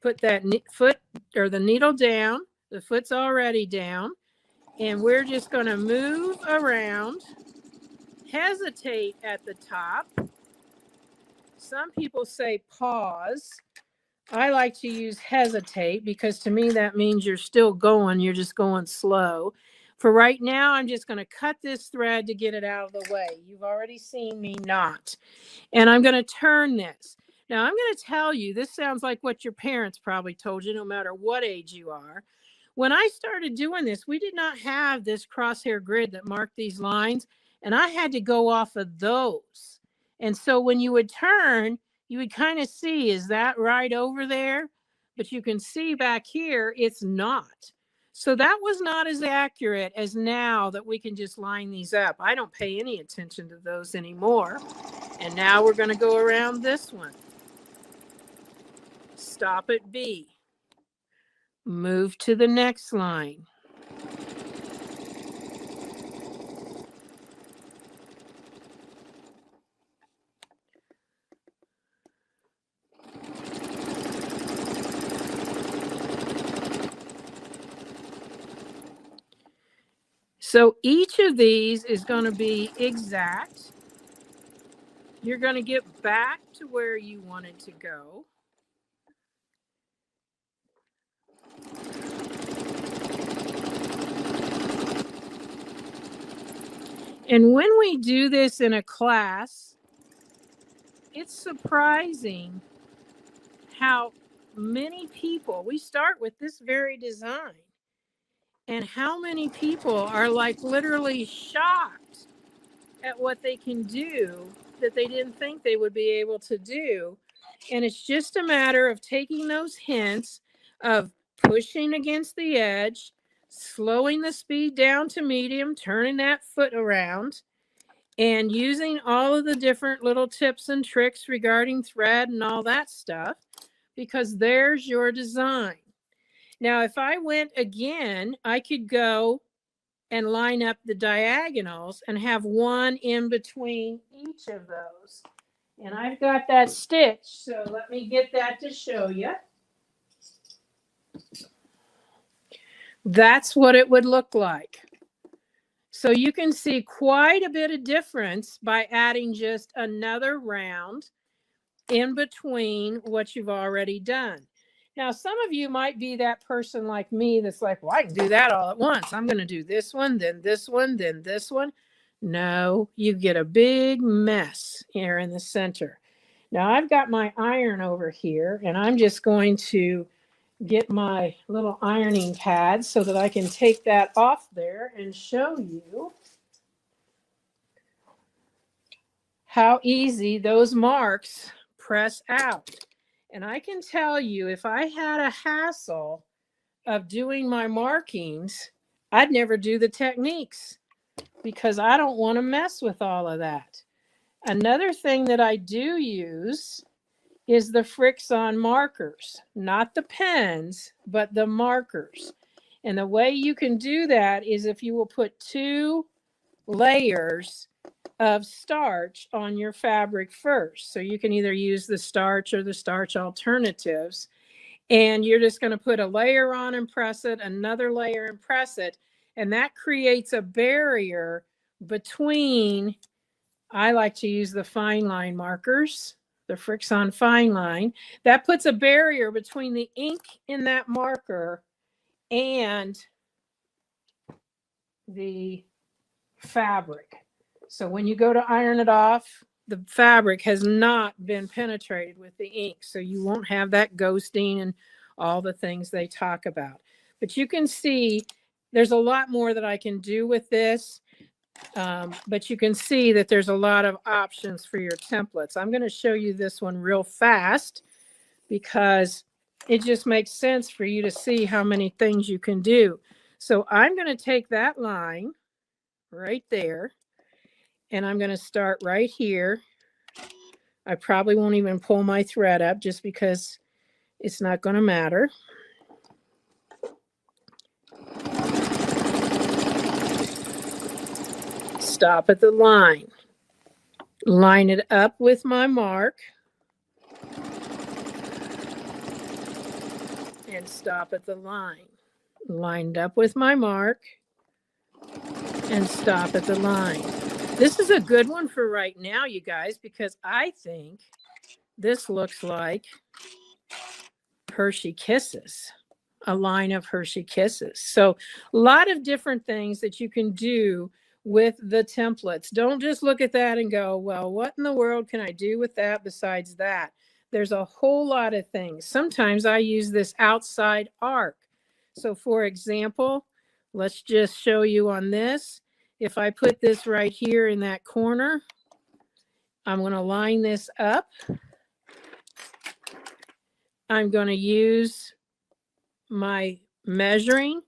put that foot or the needle down. The foot's already down. And we're just going to move around, hesitate at the top. Some people say pause. I like to use hesitate because to me that means you're still going, you're just going slow. For right now, I'm just going to cut this thread to get it out of the way. You've already seen me knot. And I'm going to turn this. Now, I'm going to tell you, this sounds like what your parents probably told you, no matter what age you are. When I started doing this, we did not have this crosshair grid that marked these lines, and I had to go off of those. And so when you would turn, you would kind of see, is that right over there? But you can see back here, it's not. So that was not as accurate as now that we can just line these up. I don't pay any attention to those anymore. And now we're going to go around this one. Stop at B. Move to the next line. So each of these is going to be exact. You're going to get back to where you wanted to go. And when we do this in a class, it's surprising how many people, we start with this very design, and how many people are like literally shocked at what they can do that they didn't think they would be able to do. And it's just a matter of taking those hints of pushing against the edge, slowing the speed down to medium, turning that foot around, and using all of the different little tips and tricks regarding thread and all that stuff, because there's your design. Now, if I went again, I could go and line up the diagonals and have one in between each of those. And I've got that stitch, so let me get that to show you. That's what it would look like. So you can see quite a bit of difference by adding just another round in between what you've already done. Now, some of you might be that person like me that's like, well, I can do that all at once. I'm going to do this one, then this one, then this one. No, you get a big mess here in the center. Now, I've got my iron over here, and I'm just going to get my little ironing pad so that I can take that off there and show you how easy those marks press out. And I can tell you, if I had a hassle of doing my markings, I'd never do the techniques because I don't want to mess with all of that. Another thing that I do use is the Frixion markers, not the pens, but the markers. And the way you can do that is if you will put 2 layers of starch on your fabric first. So you can either use the starch or the starch alternatives. And you're just going to put a layer on and press it, another layer and press it. And that creates a barrier between, I like to use the fine line markers, the Frixion fine line. That puts a barrier between the ink in that marker and the fabric. So when you go to iron it off, the fabric has not been penetrated with the ink. So you won't have that ghosting and all the things they talk about. But you can see there's a lot more that I can do with this. But you can see that there's a lot of options for your templates. I'm going to show you this one real fast because it just makes sense for you to see how many things you can do. So I'm going to take that line right there. And I'm going to start right here. I probably won't even pull my thread up just because it's not going to matter. Stop at the line. Line it up with my mark. and stop at the line. Lined up with my mark and stop at the line. This is a good one for right now, you guys, because I think this looks like Hershey Kisses, a line of Hershey Kisses. So a lot of different things that you can do with the templates. Don't just look at that and go, well, what in the world can I do with that besides that? There's a whole lot of things. Sometimes I use this outside arc. So for example, let's just show you on this. If I put this right here in that corner, I'm going to line this up. I'm going to use my measuring,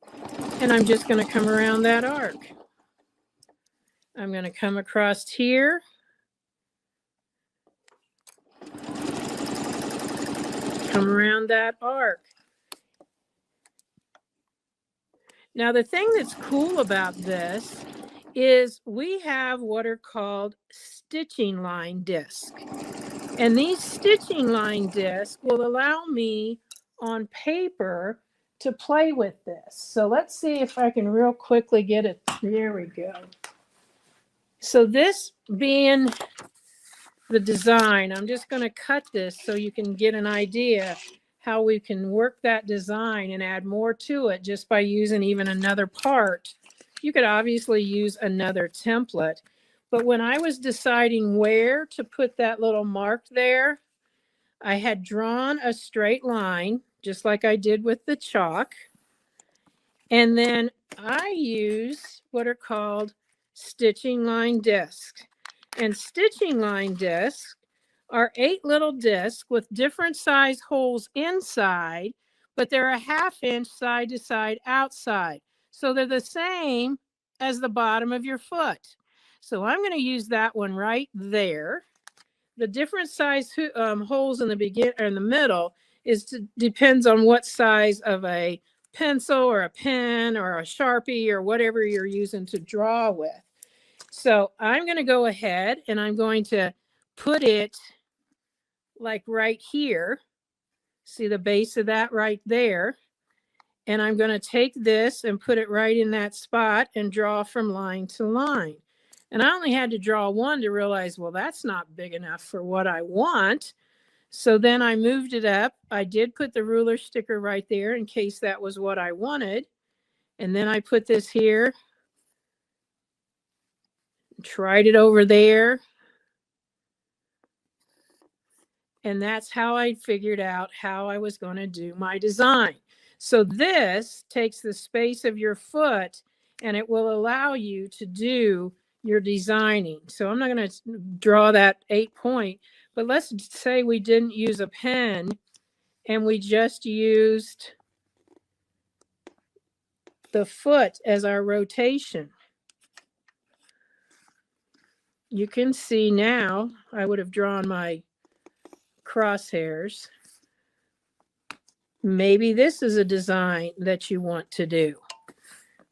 and I'm just going to come around that arc. I'm going to come across here. Come around that arc. Now, the thing that's cool about this is we have what are called stitching line discs. And these stitching line discs will allow me on paper to play with this. So let's see if I can real quickly get it. There we go. So this being the design, I'm just going to cut this so you can get an idea how we can work that design and add more to it just by using even another part. You could obviously use another template, but when I was deciding where to put that little mark there, I had drawn a straight line, just like I did with the chalk. And then I use what are called stitching line discs. And stitching line discs are 8 little discs with different size holes inside, but they're a 1/2 inch side to side outside. So they're the same as the bottom of your foot. So I'm going to use that one right there. The different size holes in the middle depends on what size of a pencil or a pen or a Sharpie or whatever you're using to draw with. So I'm going to go ahead and I'm going to put it like right here. See the base of that right there. And I'm going to take this and put it right in that spot and draw from line to line. And I only had to draw one to realize, well, that's not big enough for what I want. So then I moved it up. I did put the ruler sticker right there in case that was what I wanted. And then I put this here, tried it over there. And that's how I figured out how I was going to do my design. So this takes the space of your foot and it will allow you to do your designing. So I'm not going to draw that 8-point, but let's say we didn't use a pen and we just used the foot as our rotation. You can see now I would have drawn my crosshairs. Maybe this is a design that you want to do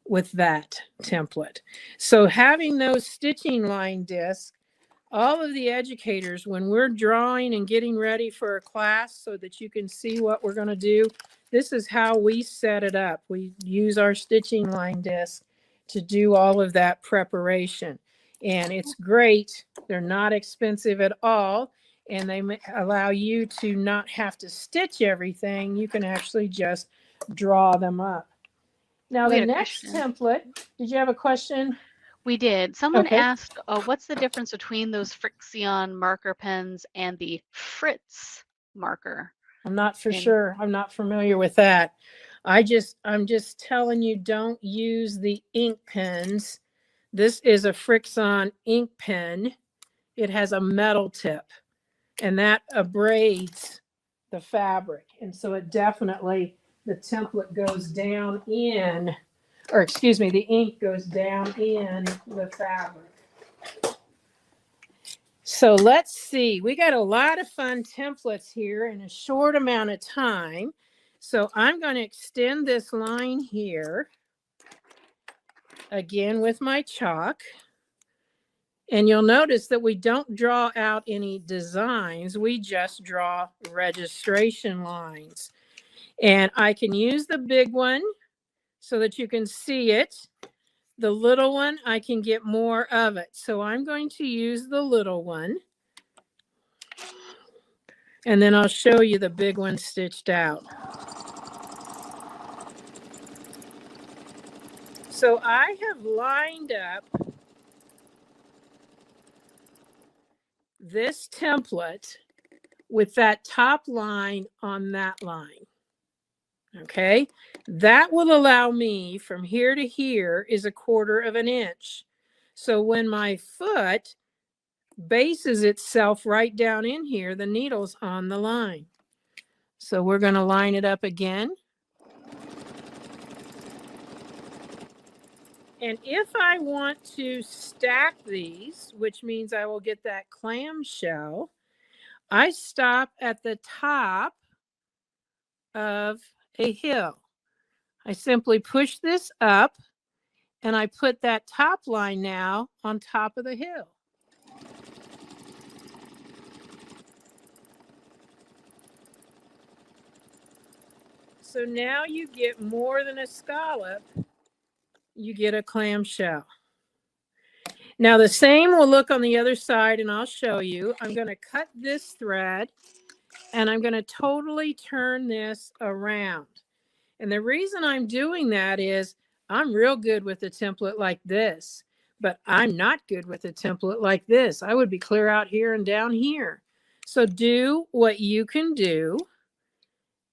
with that template. So having those stitching line discs, all of the educators, when we're drawing and getting ready for a class so that you can see what we're going to do, this is how we set it up. We use our stitching line disc to do all of that preparation. And it's great. They're not expensive at all. And they allow you to not have to stitch everything. You can actually just draw them up. Now, the next template, did you have a question? We did. Someone asked, what's the difference between those Frixion marker pens and the Fritz marker? I'm not for sure. I'm not familiar with that. I'm just telling you, don't use the ink pens. This is a Frixion ink pen. It has a metal tip, and that abrades the fabric. And so it definitely, the template goes down in, or excuse me, the ink goes down in the fabric. So let's see, we got a lot of fun templates here in a short amount of time. So I'm going to extend this line here again with my chalk. And you'll notice that we don't draw out any designs. We just draw registration lines. And I can use the big one so that you can see it. The little one, I can get more of it. So I'm going to use the little one. And then I'll show you the big one stitched out. So I have lined up this template with that top line on that line. Okay, that will allow me from here to here is 1/4 of an inch. So when my foot bases itself right down in here, the needle's on the line. So we're going to line it up again. And if I want to stack these, which means I will get that clamshell, I stop at the top of a hill. I simply push this up and I put that top line now on top of the hill. So now you get more than a scallop, you get a clamshell. Now the same will look on the other side, and I'll show you. I'm going to cut this thread and I'm going to totally turn this around. And the reason I'm doing that is I'm real good with a template like this, but I'm not good with a template like this. I would be clear out here and down here. So do what you can do.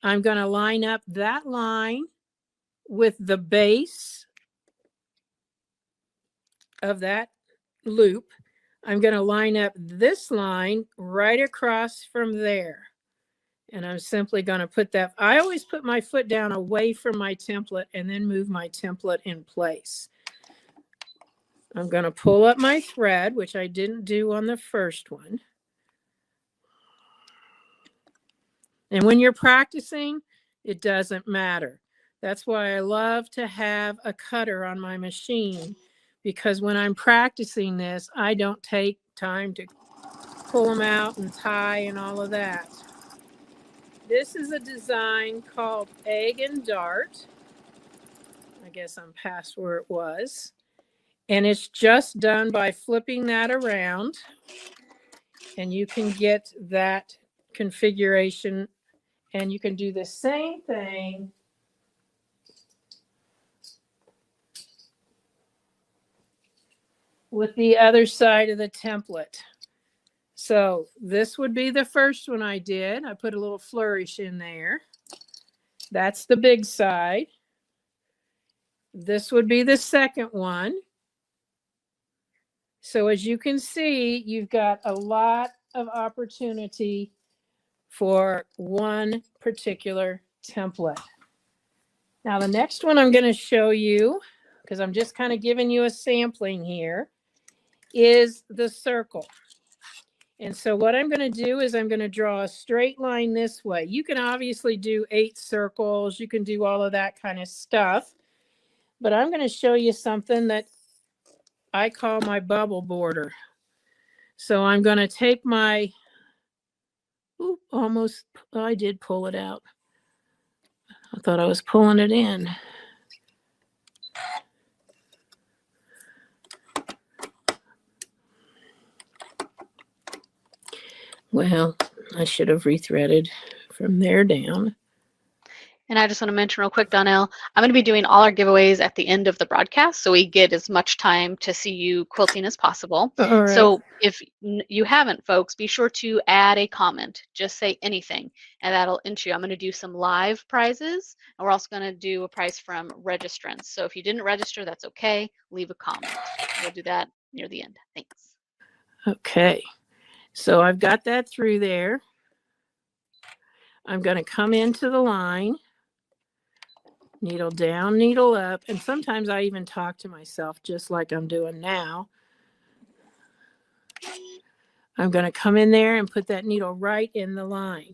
I'm going to line up that line with the base of that loop. I'm going to line up this line right across from there. And I'm simply going to put that. I always put my foot down away from my template and then move my template in place. I'm going to pull up my thread, which I didn't do on the first one. And when you're practicing, it doesn't matter. That's why I love to have a cutter on my machine, because when I'm practicing this, I don't take time to pull them out and tie and all of that. This is a design called Egg and Dart. I guess I'm past where it was. And it's just done by flipping that around. And you can get that configuration. And you can do the same thing with the other side of the template. So this would be the first one I did. I put a little flourish in there. That's the big side. This would be the second one. So as you can see, you've got a lot of opportunity for one particular template. Now the next one I'm going to show you, because I'm just kind of giving you a sampling here, is the circle. And so what I'm going to do is I'm going to draw a straight line this way. You can obviously do 8 circles. You can do all of that kind of stuff. But I'm going to show you something that I call my bubble border. So I'm going to take my, I did pull it out. I thought I was pulling it in. Well, I should have rethreaded from there down. And I just want to mention real quick, Donelle, I'm going to be doing all our giveaways at the end of the broadcast, so we get as much time to see you quilting as possible. All right. So if you haven't, folks, be sure to add a comment. Just say anything, and that'll enter you. I'm going to do some live prizes, and we're also going to do a prize from registrants. So if you didn't register, that's okay. Leave a comment. We'll do that near the end. Thanks. Okay. So I've got that through there. I'm going to come into the line. Needle down, needle up, and sometimes I even talk to myself just like I'm doing now. I'm going to come in there and put that needle right in the line.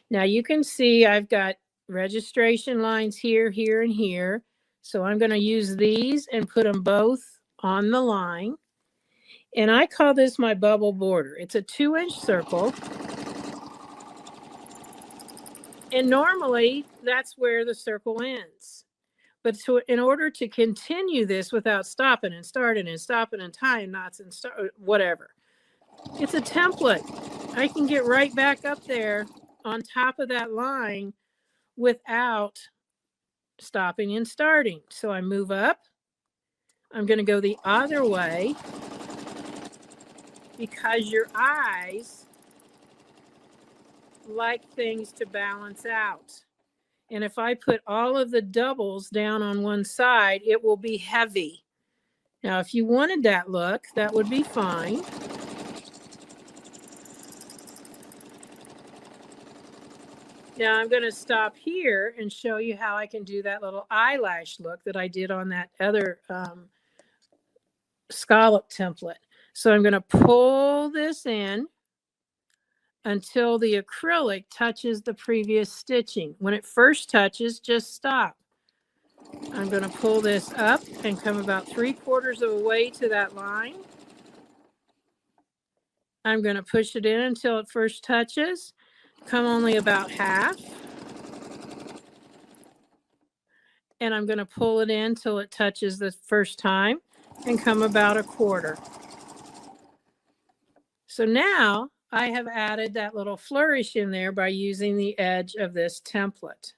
Now you can see I've got registration lines here, here, and here. So I'm going to use these and put them both on the line. And I call this my bubble border. It's a 2-inch circle. And normally that's where the circle ends. But in order to continue this without stopping and starting and stopping and tying knots and whatever, it's a template. I can get right back up there on top of that line without stopping and starting. So I move up. I'm going to go the other way because your eyes like things to balance out. And if I put all of the doubles down on one side, it will be heavy. Now, if you wanted that look, that would be fine. Now I'm going to stop here and show you how I can do that little eyelash look that I did on that other scallop template. So I'm going to pull this in until the acrylic touches the previous stitching. When it first touches, just stop. I'm going to pull this up and come about 3/4 of a way to that line. I'm going to push it in until it first touches. Come only about half. And I'm going to pull it in till it touches the first time and come about 1/4. So now I have added that little flourish in there by using the edge of this template.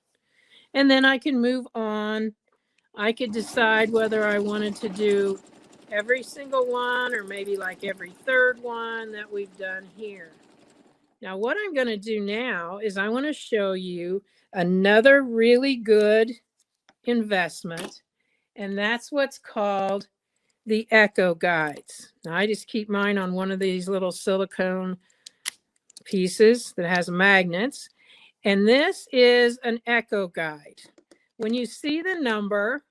And then I can move on. I could decide whether I wanted to do every single one or maybe like every third one that we've done here. Now what I'm going to do now is I want to show you another really good investment, and that's what's called the Echo Guides. Now I just keep mine on one of these little silicone pieces that has magnets, and this is an Echo Guide. When you see the number,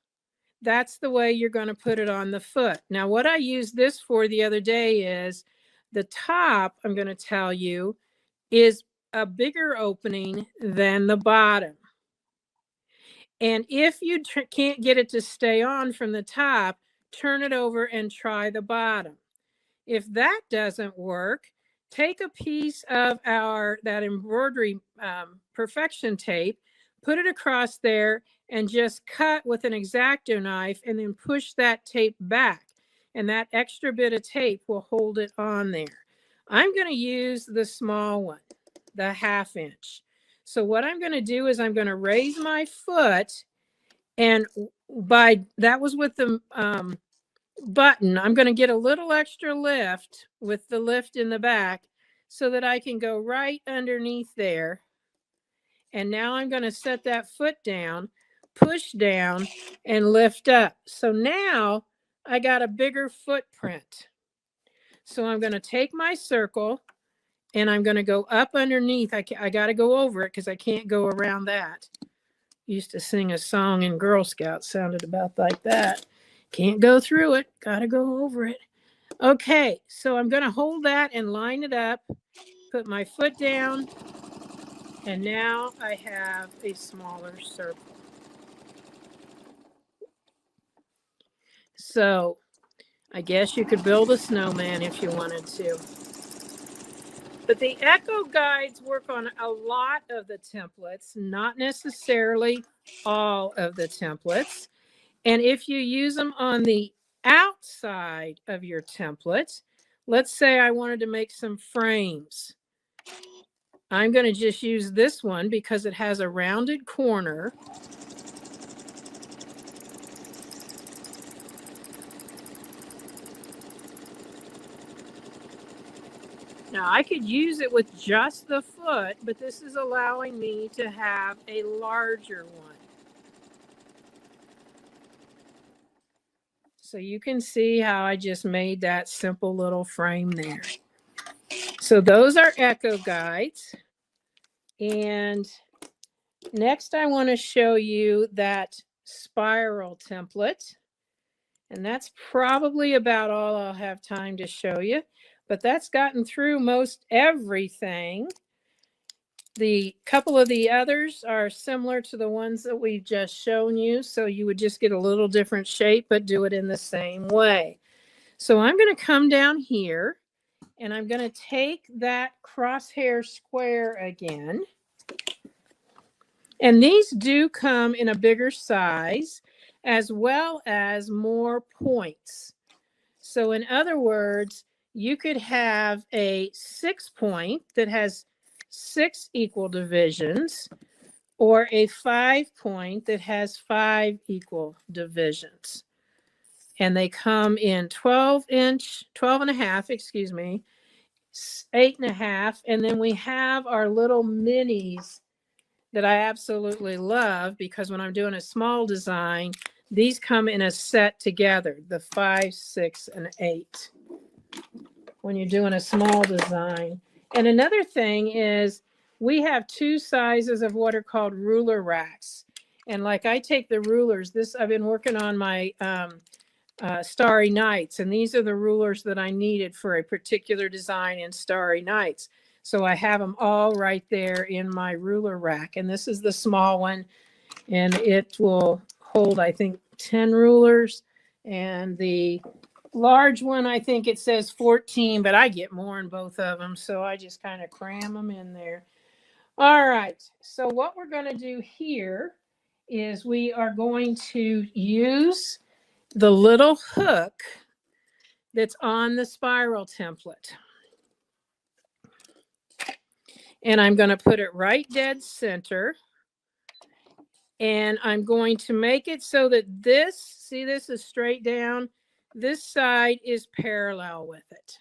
that's the way you're going to put it on the foot. Now what I used this for the other day is the top, I'm going to tell you, is a bigger opening than the bottom. And if you can't get it to stay on from the top, turn it over and try the bottom. If that doesn't work, take a piece of that embroidery perfection tape, put it across there, and just cut with an X-Acto knife and then push that tape back. And that extra bit of tape will hold it on there. I'm going to use the small one, the 1/2 inch. So what I'm going to do is I'm going to raise my foot, and that was with the button. I'm going to get a little extra lift with the lift in the back so that I can go right underneath there. And now I'm going to set that foot down, push down, and lift up. So now I got a bigger footprint. So I'm going to take my circle and I'm going to go up underneath. I got to go over it because I can't go around that. Used to sing a song in Girl Scouts, sounded about like that. Can't go through it, got to go over it. Okay, so I'm going to hold that and line it up, put my foot down, and now I have a smaller circle. So I guess you could build a snowman if you wanted to. But the Echo Guides work on a lot of the templates, not necessarily all of the templates. And if you use them on the outside of your template, let's say I wanted to make some frames. I'm going to just use this one because it has a rounded corner. Now I could use it with just the foot, but this is allowing me to have a larger one. So you can see how I just made that simple little frame there. So those are Echo Guides. And next I want to show you that spiral template. And that's probably about all I'll have time to show you. But that's gotten through most everything. The couple of the others are similar to the ones that we've just shown you. So you would just get a little different shape, but do it in the same way. So I'm going to come down here and I'm going to take that crosshair square again. And these do come in a bigger size as well as more points. So in other words, you could have a 6-point that has 6 equal divisions, or a 5-point that has 5 equal divisions. And they come in 12 and a half, 8.5. And then we have our little minis that I absolutely love, because when I'm doing a small design, these come in a set together, the 5, 6, and 8, when you're doing a small design. And another thing is we have 2 sizes of what are called ruler racks. And like I take the rulers, I've been working on my Starry Nights, and these are the rulers that I needed for a particular design in Starry Nights. So I have them all right there in my ruler rack. And this is the small one, and it will hold, I think, 10 rulers. And the large one, I think it says 14, but I get more in both of them. So I just kind of cram them in there. All right. So what we're going to do here is we are going to use the little hook that's on the spiral template. And I'm going to put it right dead center. And I'm going to make it so that this is straight down. This side is parallel with it.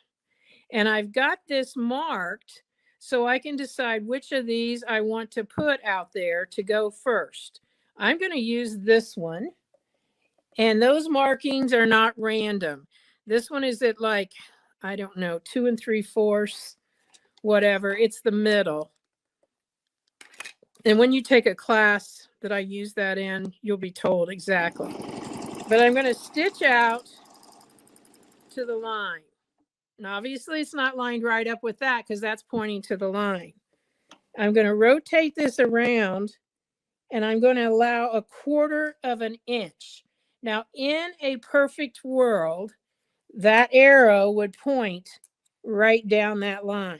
And I've got this marked so I can decide which of these I want to put out there to go first. I'm going to use this one. And those markings are not random. This one is at, like, I don't know, 2 3/4, whatever. It's the middle. And when you take a class that I use that in, you'll be told exactly. But I'm going to stitch out to the line. And obviously it's not lined right up with that because that's pointing to the line. I'm going to rotate this around, and I'm going to allow 1/4 of an inch. Now, in a perfect world, that arrow would point right down that line.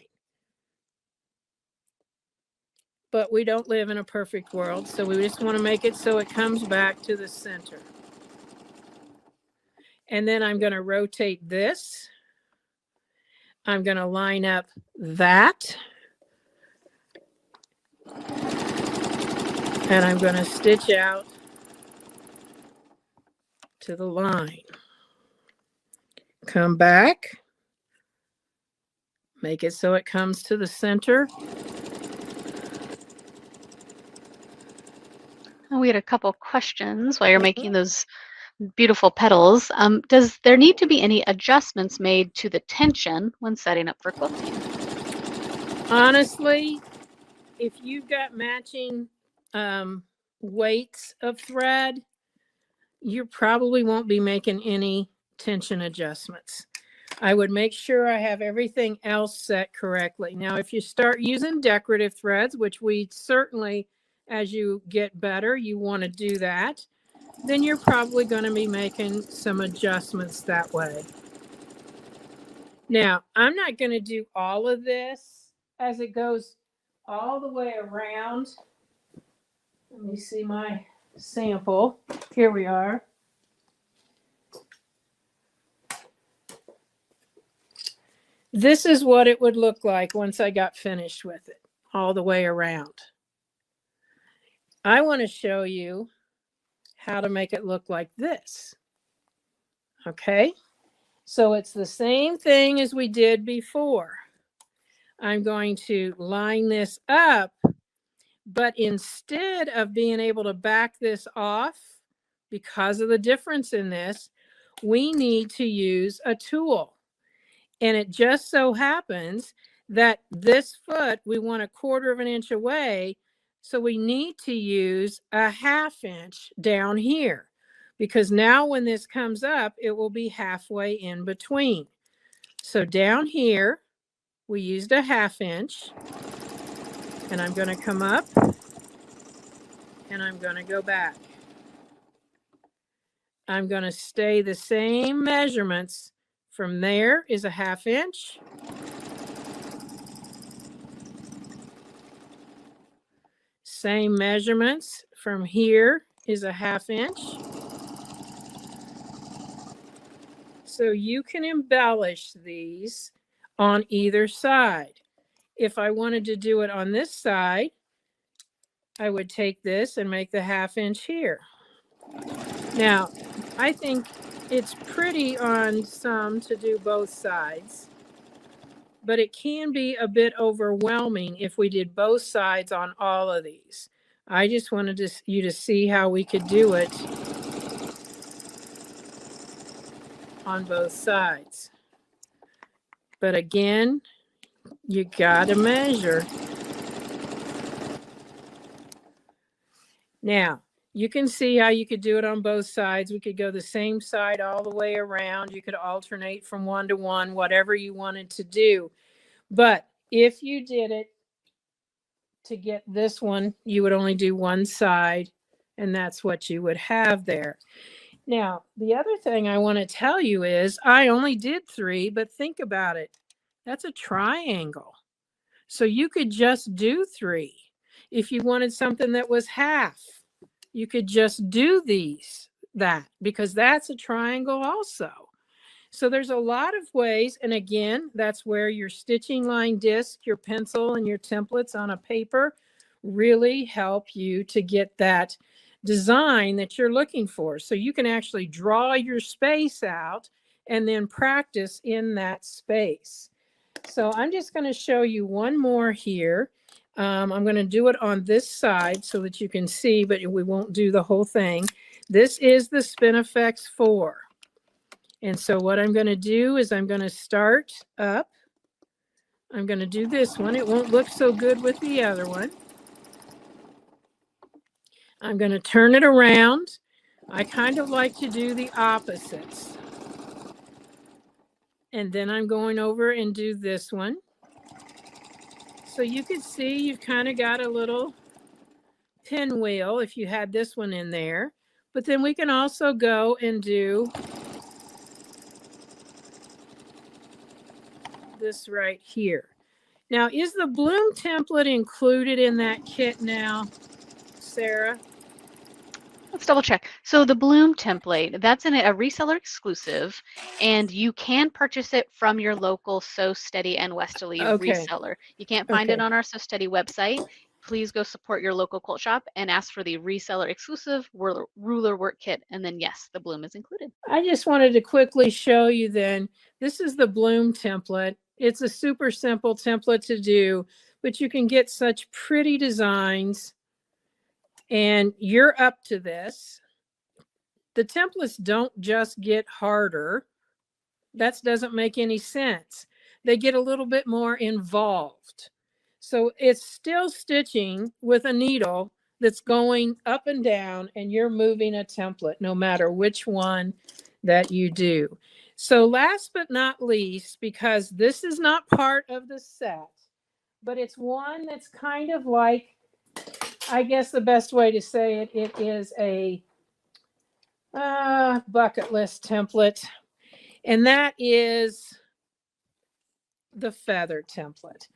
But we don't live in a perfect world, so we just want to make it so it comes back to the center. And then I'm going to rotate this. I'm going to line up that. And I'm going to stitch out to the line. Come back. Make it so it comes to the center. We had a couple questions while you're making those beautiful petals. Does there need to be any adjustments made to the tension when setting up for quilting? Honestly, if you've got matching weights of thread, you probably won't be making any tension adjustments. I would make sure I have everything else set correctly. Now, if you start using decorative threads, which we certainly, as you get better, you want to do that, then you're probably going to be making some adjustments that way. Now, I'm not going to do all of this as it goes all the way around. Let me see my sample. Here we are. This is what it would look like once I got finished with it, all the way around. I want to show you how to make it look like this. Okay, so it's the same thing as we did before. I'm going to line this up, but instead of being able to back this off because of the difference in this, we need to use a tool. And it just so happens that this foot, we want 1/4 of an inch away. So we need to use a 1/2 inch down here, because now when this comes up, it will be halfway in between. So down here, we used a 1/2 inch, and I'm going to come up and I'm going to go back. I'm going to stay the same measurements. From there is a 1/2 inch. Same measurements. From here is a 1/2 inch. So you can embellish these on either side. If I wanted to do it on this side, I would take this and make the 1/2 inch here. Now, I think it's pretty on some to do both sides, but it can be a bit overwhelming if we did both sides on all of these. I just wanted you to see how we could do it on both sides. But again, you gotta measure. Now, you can see how you could do it on both sides. We could go the same side all the way around. You could alternate from one to one, whatever you wanted to do. But if you did it to get this one, you would only do one side, and that's what you would have there. Now, the other thing I want to tell you is I only did 3, but think about it. That's a triangle. So you could just do 3. If you wanted something that was half, you could just do that, because that's a triangle also. So there's a lot of ways. And again, that's where your stitching line disc, your pencil, and your templates on a paper really help you to get that design that you're looking for. So you can actually draw your space out and then practice in that space. So I'm just going to show you one more here. I'm going to do it on this side so that you can see, but we won't do the whole thing. This is the Spinifex 4. And so what I'm going to do is I'm going to start up. I'm going to do this one. It won't look so good with the other one. I'm going to turn it around. I kind of like to do the opposites. And then I'm going over and do this one. So you can see you've kind of got a little pinwheel if you had this one in there. But then we can also go and do this right here. Now, is the bloom template included in that kit now, Sarah? Let's double check. So the bloom template, that's a reseller exclusive, and you can purchase it from your local Sew Steady and Westerly reseller. You can't find it on our Sew Steady website. Please go support your local quilt shop and ask for the reseller exclusive ruler work kit, and then yes, the bloom is included. I just wanted to quickly show you then, this is the bloom template. It's a super simple template to do, but you can get such pretty designs, and you're up to this. The templates don't just get harder. That doesn't make any sense. They get a little bit more involved. So it's still stitching with a needle that's going up and down, and you're moving a template no matter which one that you do. So last but not least, because this is not part of the set, but it's one that's kind of like, I guess the best way to say it, it is a bucket list template, and that is the feather template.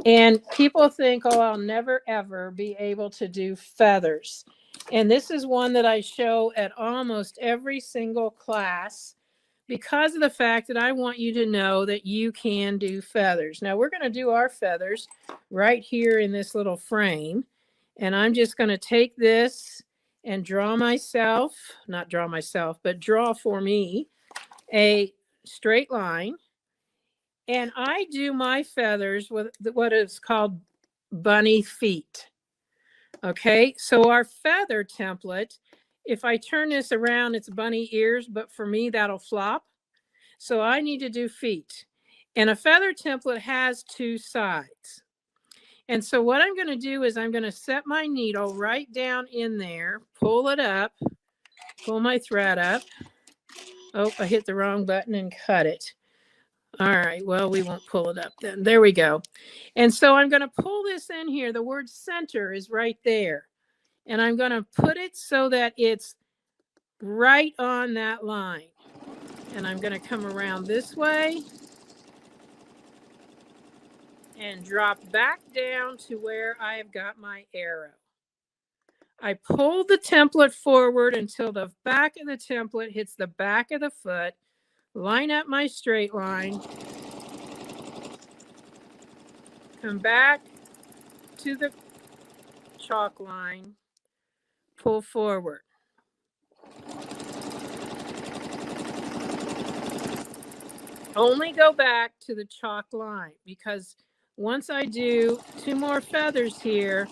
And people think, oh, I'll never ever be able to do feathers. And this is one that I show at almost every single class because of the fact that I want you to know that you can do feathers. Now we're going to do our feathers right here in this little frame. And I'm just going to take this and draw myself, not draw myself, but draw for me a straight line. And I do my feathers with what is called bunny feet. Okay, so our feather template, if I turn this around, it's bunny ears, but for me, that'll flop. So I need to do feet. And a feather template has 2 sides. And so what I'm going to do is I'm going to set my needle right down in there, pull it up, pull my thread up. Oh, I hit the wrong button and cut it. All right, well, we won't pull it up then. There we go. And so I'm going to pull this in here. The word center is right there. And I'm going to put it so that it's right on that line. And I'm going to come around this way and drop back down to where I've got my arrow. I pull the template forward until the back of the template hits the back of the foot, line up my straight line, come back to the chalk line, pull forward. Only go back to the chalk line, because once I do 2 more feathers here,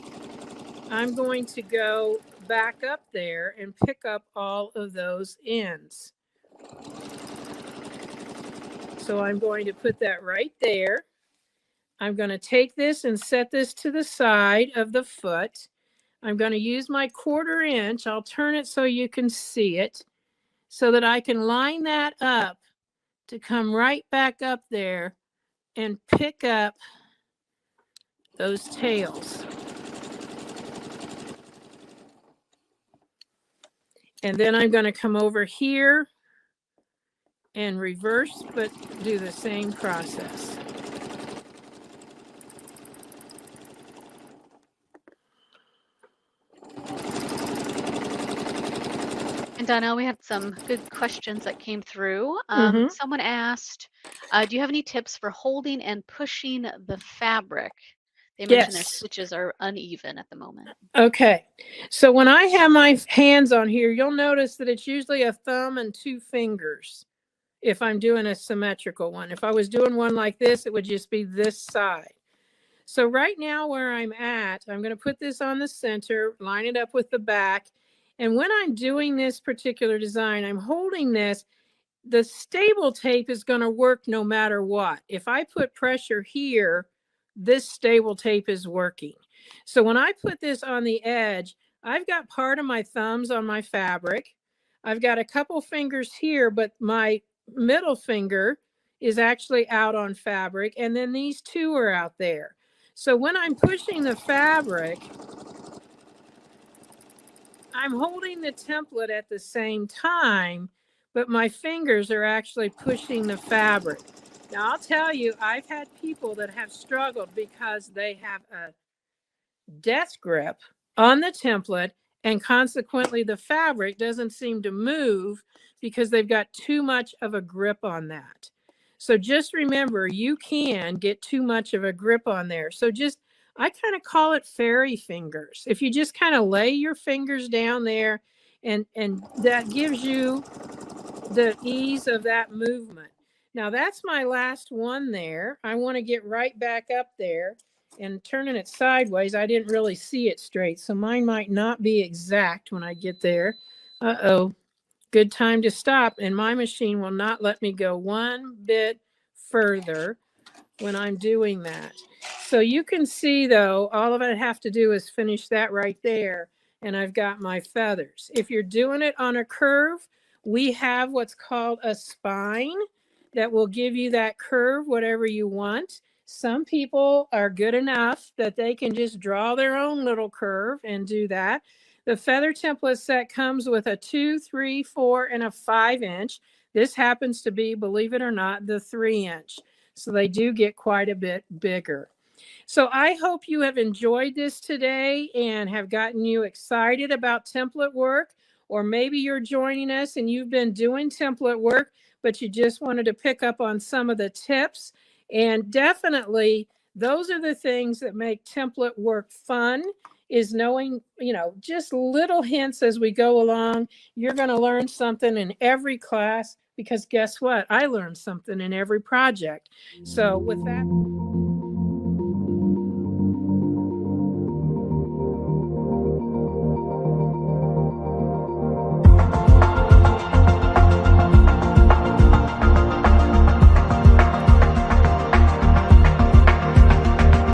I'm going to go back up there and pick up all of those ends. So I'm going to put that right there. I'm going to take this and set this to the side of the foot. I'm going to use my 1/4 inch. I'll turn it so you can see it, so that I can line that up to come right back up there and pick up those tails. And then I'm going to come over here and reverse, but do the same process. And Donelle, we had some good questions that came through. Someone asked, do you have any tips for holding and pushing the fabric? They mentioned their stitches are uneven at the moment. Okay, so when I have my hands on here, you'll notice that it's usually a thumb and 2 fingers if I'm doing a symmetrical one. If I was doing one like this, it would just be this side. So right now where I'm at, I'm going to put this on the center, line it up with the back. And when I'm doing this particular design, I'm holding this. The stable tape is going to work no matter what. If I put pressure here, this stable tape is working. So when I put this on the edge, I've got part of my thumbs on my fabric. I've got a couple fingers here, but my middle finger is actually out on fabric. And then these 2 are out there. So when I'm pushing the fabric, I'm holding the template at the same time, but my fingers are actually pushing the fabric. Now, I'll tell you, I've had people that have struggled because they have a death grip on the template, and consequently the fabric doesn't seem to move because they've got too much of a grip on that. So just remember, you can get too much of a grip on there. So I kind of call it fairy fingers. If you just kind of lay your fingers down there, and that gives you the ease of that movement. Now that's my last one there. I want to get right back up there, and turning it sideways, I didn't really see it straight. So mine might not be exact when I get there. Uh-oh. Good time to stop, and my machine will not let me go one bit further when I'm doing that. So you can see, though, all of I have to do is finish that right there, and I've got my feathers. If you're doing it on a curve, we have what's called a spine that will give you that curve, whatever you want. Some people are good enough that they can just draw their own little curve and do that. The feather template set comes with a 2, 3, 4, and a 5 inch. This happens to be, believe it or not, the 3 inch. So they do get quite a bit bigger. So I hope you have enjoyed this today and have gotten you excited about template work. Or maybe you're joining us and you've been doing template work, but you just wanted to pick up on some of the tips. And definitely, those are the things that make template work fun, is knowing, just little hints as we go along. You're going to learn something in every class, because guess what? I learned something in every project. So with that...